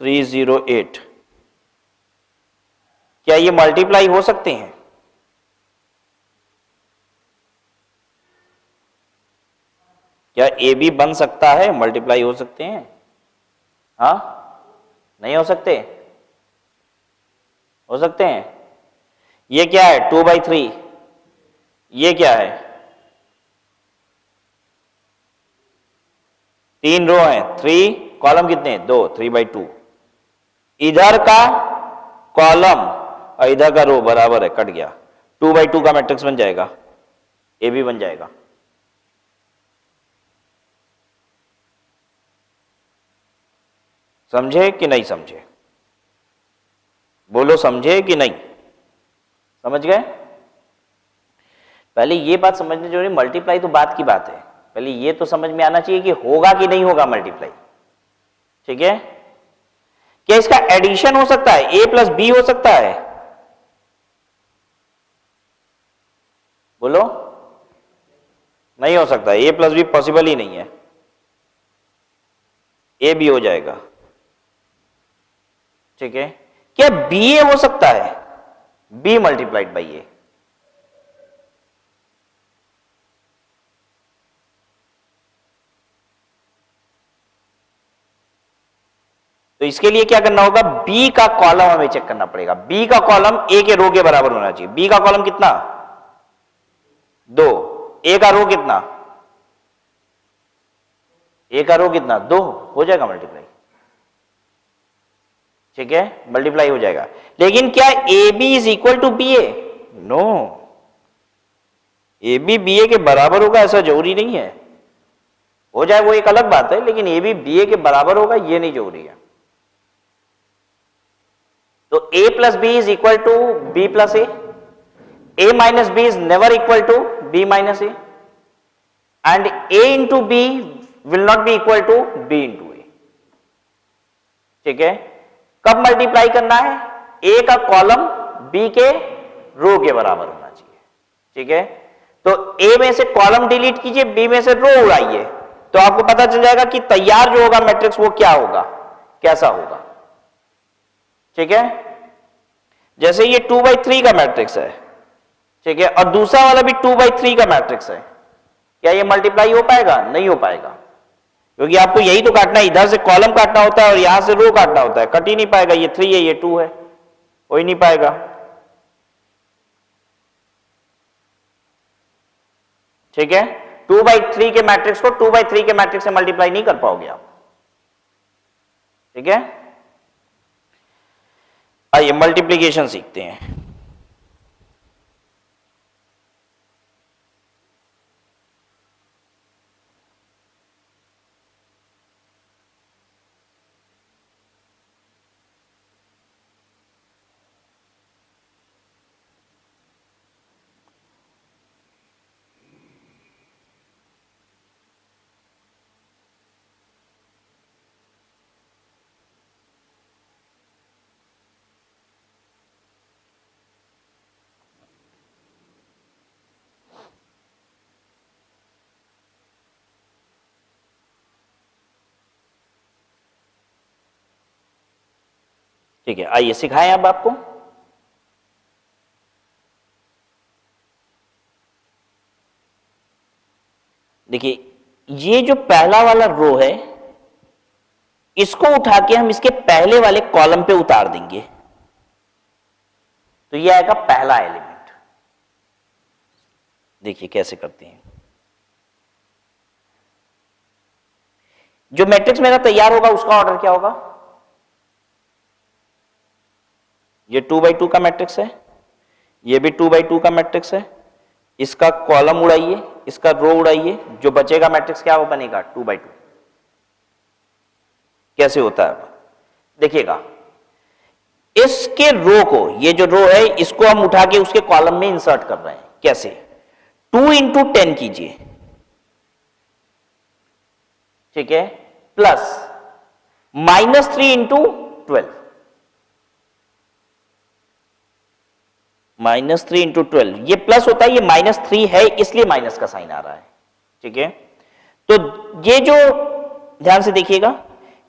A: 3 0 8। क्या ये मल्टीप्लाई हो सकते हैं? क्या ए बी बन सकता है? मल्टीप्लाई हो सकते हैं? हाँ, नहीं हो सकते? हो सकते हैं। ये क्या है? 2/3। ये क्या है? 3 रो है, 3 कॉलम कितने? 2, 3/2। इधर का कॉलम और इधर का रो बराबर है, कट गया। 2/2 का मैट्रिक्स बन जाएगा, ए बी बन जाएगा। समझे कि नहीं समझे? बोलो, समझे कि नहीं? समझ गए? पहले ये बात समझने जरूरी, मल्टीप्लाई तो बात की बात है, पहले ये तो समझ में आना चाहिए कि होगा कि नहीं होगा मल्टीप्लाई, ठीक है। क्या इसका एडिशन हो सकता है? ए प्लस बी हो सकता है? बोलो, नहीं हो सकता। ए प्लस बी पॉसिबल ही नहीं है, ए बी हो जाएगा, ठीक है। क्या बी ए हो सकता है? बी मल्टीप्लाइड बाई ए। तो इसके लिए क्या करना होगा? बी का कॉलम हमें चेक करना पड़ेगा। बी का कॉलम ए के रो के बराबर होना चाहिए। बी का कॉलम कितना? 2। ए का रो कितना? ए का रो कितना? 2। हो जाएगा मल्टीप्लाई, ठीक है, मल्टीप्लाई हो जाएगा। लेकिन क्या A B is equal to B A? No, A B B A के बराबर होगा ऐसा जरूरी नहीं है। हो जाए वो एक अलग बात है, लेकिन ए बी बी ए के बराबर होगा ये नहीं जरूरी है। तो a plus B is equal to B plus A minus B is never equal to B minus A, and a into B will not be equal to B into A, ठीक है। कब मल्टीप्लाई करना है? a का column b के रो के बराबर होना चाहिए, ठीक है। तो a में से कॉलम डिलीट कीजिए, b में से रो उड़ाइए, तो आपको पता चल जाएगा कि तैयार जो होगा मैट्रिक्स वो क्या होगा, कैसा होगा, ठीक है। जैसे ये 2/3 का मैट्रिक्स है, ठीक है, और दूसरा वाला भी 2/3 का मैट्रिक्स है, क्या ये मल्टीप्लाई हो पाएगा? नहीं हो पाएगा, क्योंकि आपको यही तो काटना है, इधर से कॉलम काटना होता है और यहां से रो काटना होता है, कट ही नहीं पाएगा। ये 3 है, ये 2 है, हो ही नहीं पाएगा, ठीक है। 2/3 के मैट्रिक्स को 2/3 के मैट्रिक्स से मल्टीप्लाई नहीं कर पाओगे आप, ठीक है। आइए मल्टीप्लिकेशन सीखते हैं। ठीक है, आइए सिखाएं अब आपको। देखिए, ये जो पहला वाला रो है, इसको उठा के हम इसके पहले वाले कॉलम पे उतार देंगे, तो ये आएगा पहला एलिमेंट। देखिए कैसे करते हैं। जो मैट्रिक्स मेरा तैयार होगा उसका ऑर्डर क्या होगा? ये 2x2 का मैट्रिक्स है, ये भी 2x2 का मैट्रिक्स है। इसका कॉलम उड़ाइए, इसका रो उड़ाइए, जो बचेगा मैट्रिक्स क्या वो बनेगा? 2x2। कैसे होता है देखिएगा। इसके रो को, ये जो रो है इसको हम उठा के उसके कॉलम में इंसर्ट कर रहे हैं। कैसे? 2 इंटू 10 कीजिए, ठीक है, प्लस -3 इंटू 12, -3 इंटू 12। ये प्लस होता है, ये -3 है इसलिए माइनस का साइन आ रहा है, ठीक है। तो ये जो, ध्यान से देखिएगा,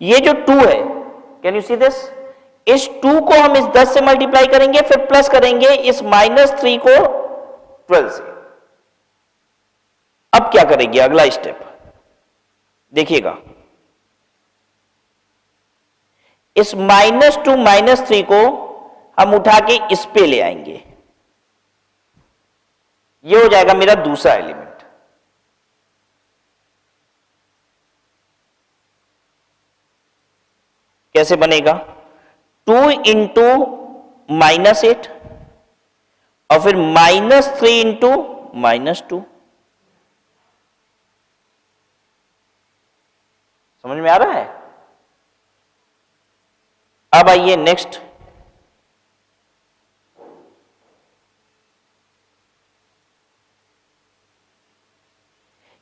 A: ये जो 2 है, कैन यू सी दिस, इस 2 को हम इस 10 से मल्टीप्लाई करेंगे, फिर प्लस करेंगे इस -3 को 12 से। अब क्या करेंगे अगला स्टेप देखिएगा। इस -2 -3 को हम उठा के इस पे ले आएंगे, ये हो जाएगा मेरा दूसरा एलिमेंट। कैसे बनेगा? 2 इंटू -8 और फिर -3 इंटू -2। समझ में आ रहा है? अब आइए नेक्स्ट,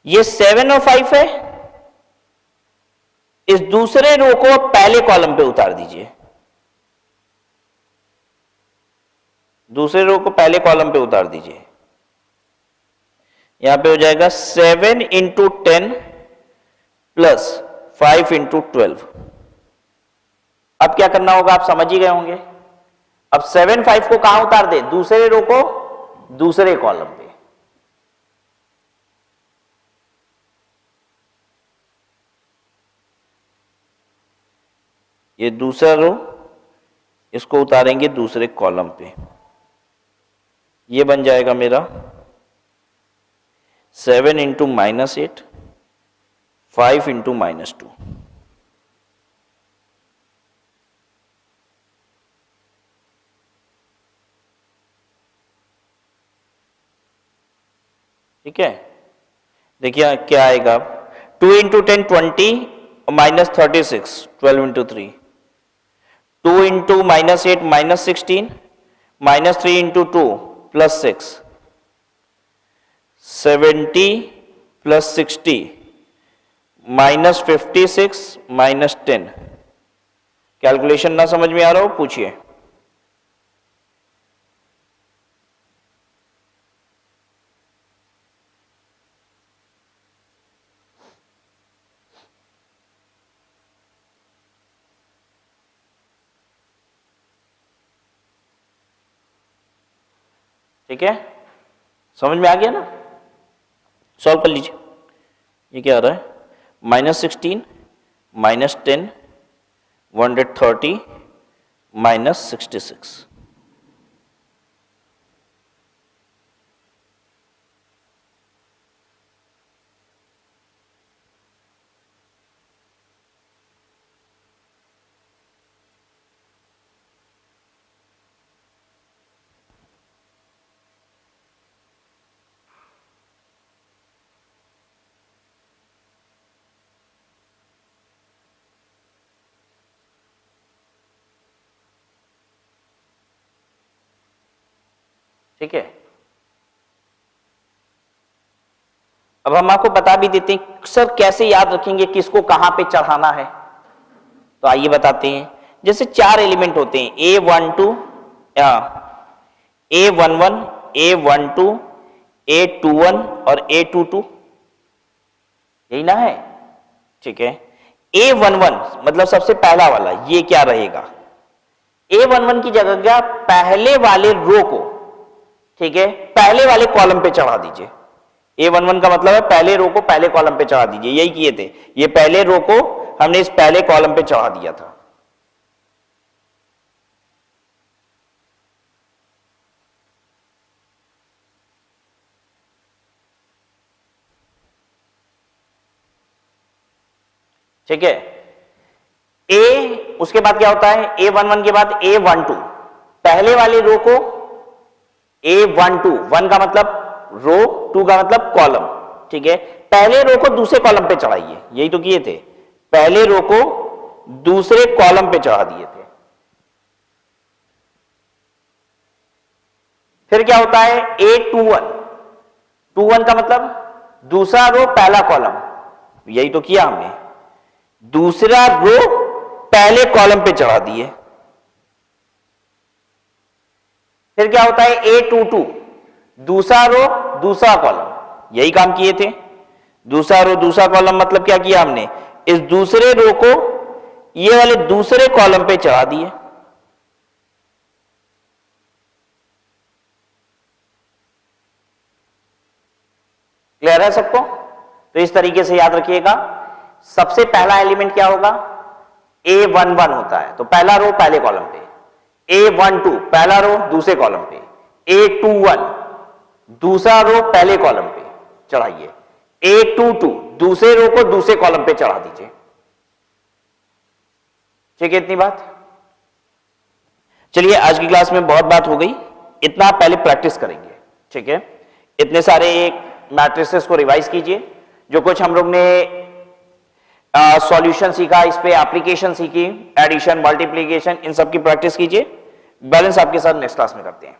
A: ये 7 और 5 है, इस दूसरे रो को पहले कॉलम पे उतार दीजिए, दूसरे रो को पहले कॉलम पे उतार दीजिए। यहां पे हो जाएगा 7 इंटू 10 प्लस 5 इंटू 12। अब क्या करना होगा आप समझ ही गए होंगे। अब 7 5 को कहां उतार दे? दूसरे रो को दूसरे कॉलम पे। ये दूसरा रो, इसको उतारेंगे दूसरे कॉलम पे, ये बन जाएगा मेरा 7 इंटू -8 5 इंटू -2। ठीक है, देखिए क्या आएगा। 2 इंटू 10 20 और -36 12 इंटू 3। 2 into -8 -16 -3 into 2 +6 70 + 60 -56 -10। कैलकुलेशन ना समझ में आ रहा हो पूछिए। ठीक है, समझ में आ गया ना? सॉल्व कर लीजिए। ये क्या आ रहा है? -16 -10 130 -66। ठीक है, अब हम आपको बता भी देते हैं सर कैसे याद रखेंगे किसको कहां पे चढ़ाना है। तो आइए बताते हैं। जैसे 4 एलिमेंट होते हैं, A12 A11 A12 A21 और A22, यही ना है? ठीक है, A11 मतलब सबसे पहला वाला, ये क्या रहेगा? A11 की जगह पहले वाले रो को, ठीक है, पहले वाले कॉलम पे चढ़ा दीजिए। A11 का मतलब है पहले रो को पहले कॉलम पे चढ़ा दीजिए, यही किए थे। ये पहले रो को हमने इस पहले कॉलम पे चढ़ा दिया था। ठीक है। ए उसके बाद क्या होता है, A11 के बाद A12, पहले वाले रो को A12, 1 का मतलब रो, 2 का मतलब कॉलम, ठीक है। पहले रो को दूसरे कॉलम पे चढ़ाइए, यही तो किए थे, पहले रो को दूसरे कॉलम पे चढ़ा दिए थे। फिर क्या होता है, A21, 21 का मतलब दूसरा रो पहला कॉलम, यही तो किया हमने, दूसरा रो पहले कॉलम पे चढ़ा दिए। फिर क्या होता है, A22, दूसरा रो दूसरा कॉलम, यही काम किए थे, दूसरा रो दूसरा कॉलम मतलब क्या किया हमने, इस दूसरे रो को ये वाले दूसरे कॉलम पे चढ़ा दिए। क्लियर है सबको? तो इस तरीके से याद रखिएगा, सबसे पहला एलिमेंट क्या होगा, A11 होता है, तो पहला रो पहले कॉलम पे, A12 पहला रो दूसरे कॉलम पे, A21 दूसरा रो पहले कॉलम पे चढ़ाइए, A22 दूसरे रो को दूसरे कॉलम पे चढ़ा दीजिए। ठीक है, इतनी बात। चलिए आज की क्लास में बहुत बात हो गई, इतना आप पहले प्रैक्टिस करेंगे, ठीक है। इतने सारे मैट्रिसेस को रिवाइज कीजिए, जो कुछ हम लोग ने सॉल्यूशन सीखा, इस पे एप्लीकेशन सीखी, एडिशन, मल्टीप्लिकेशन, इन सब की प्रैक्टिस कीजिए। बैलेंस आपके साथ नेक्स्ट क्लास में करते हैं।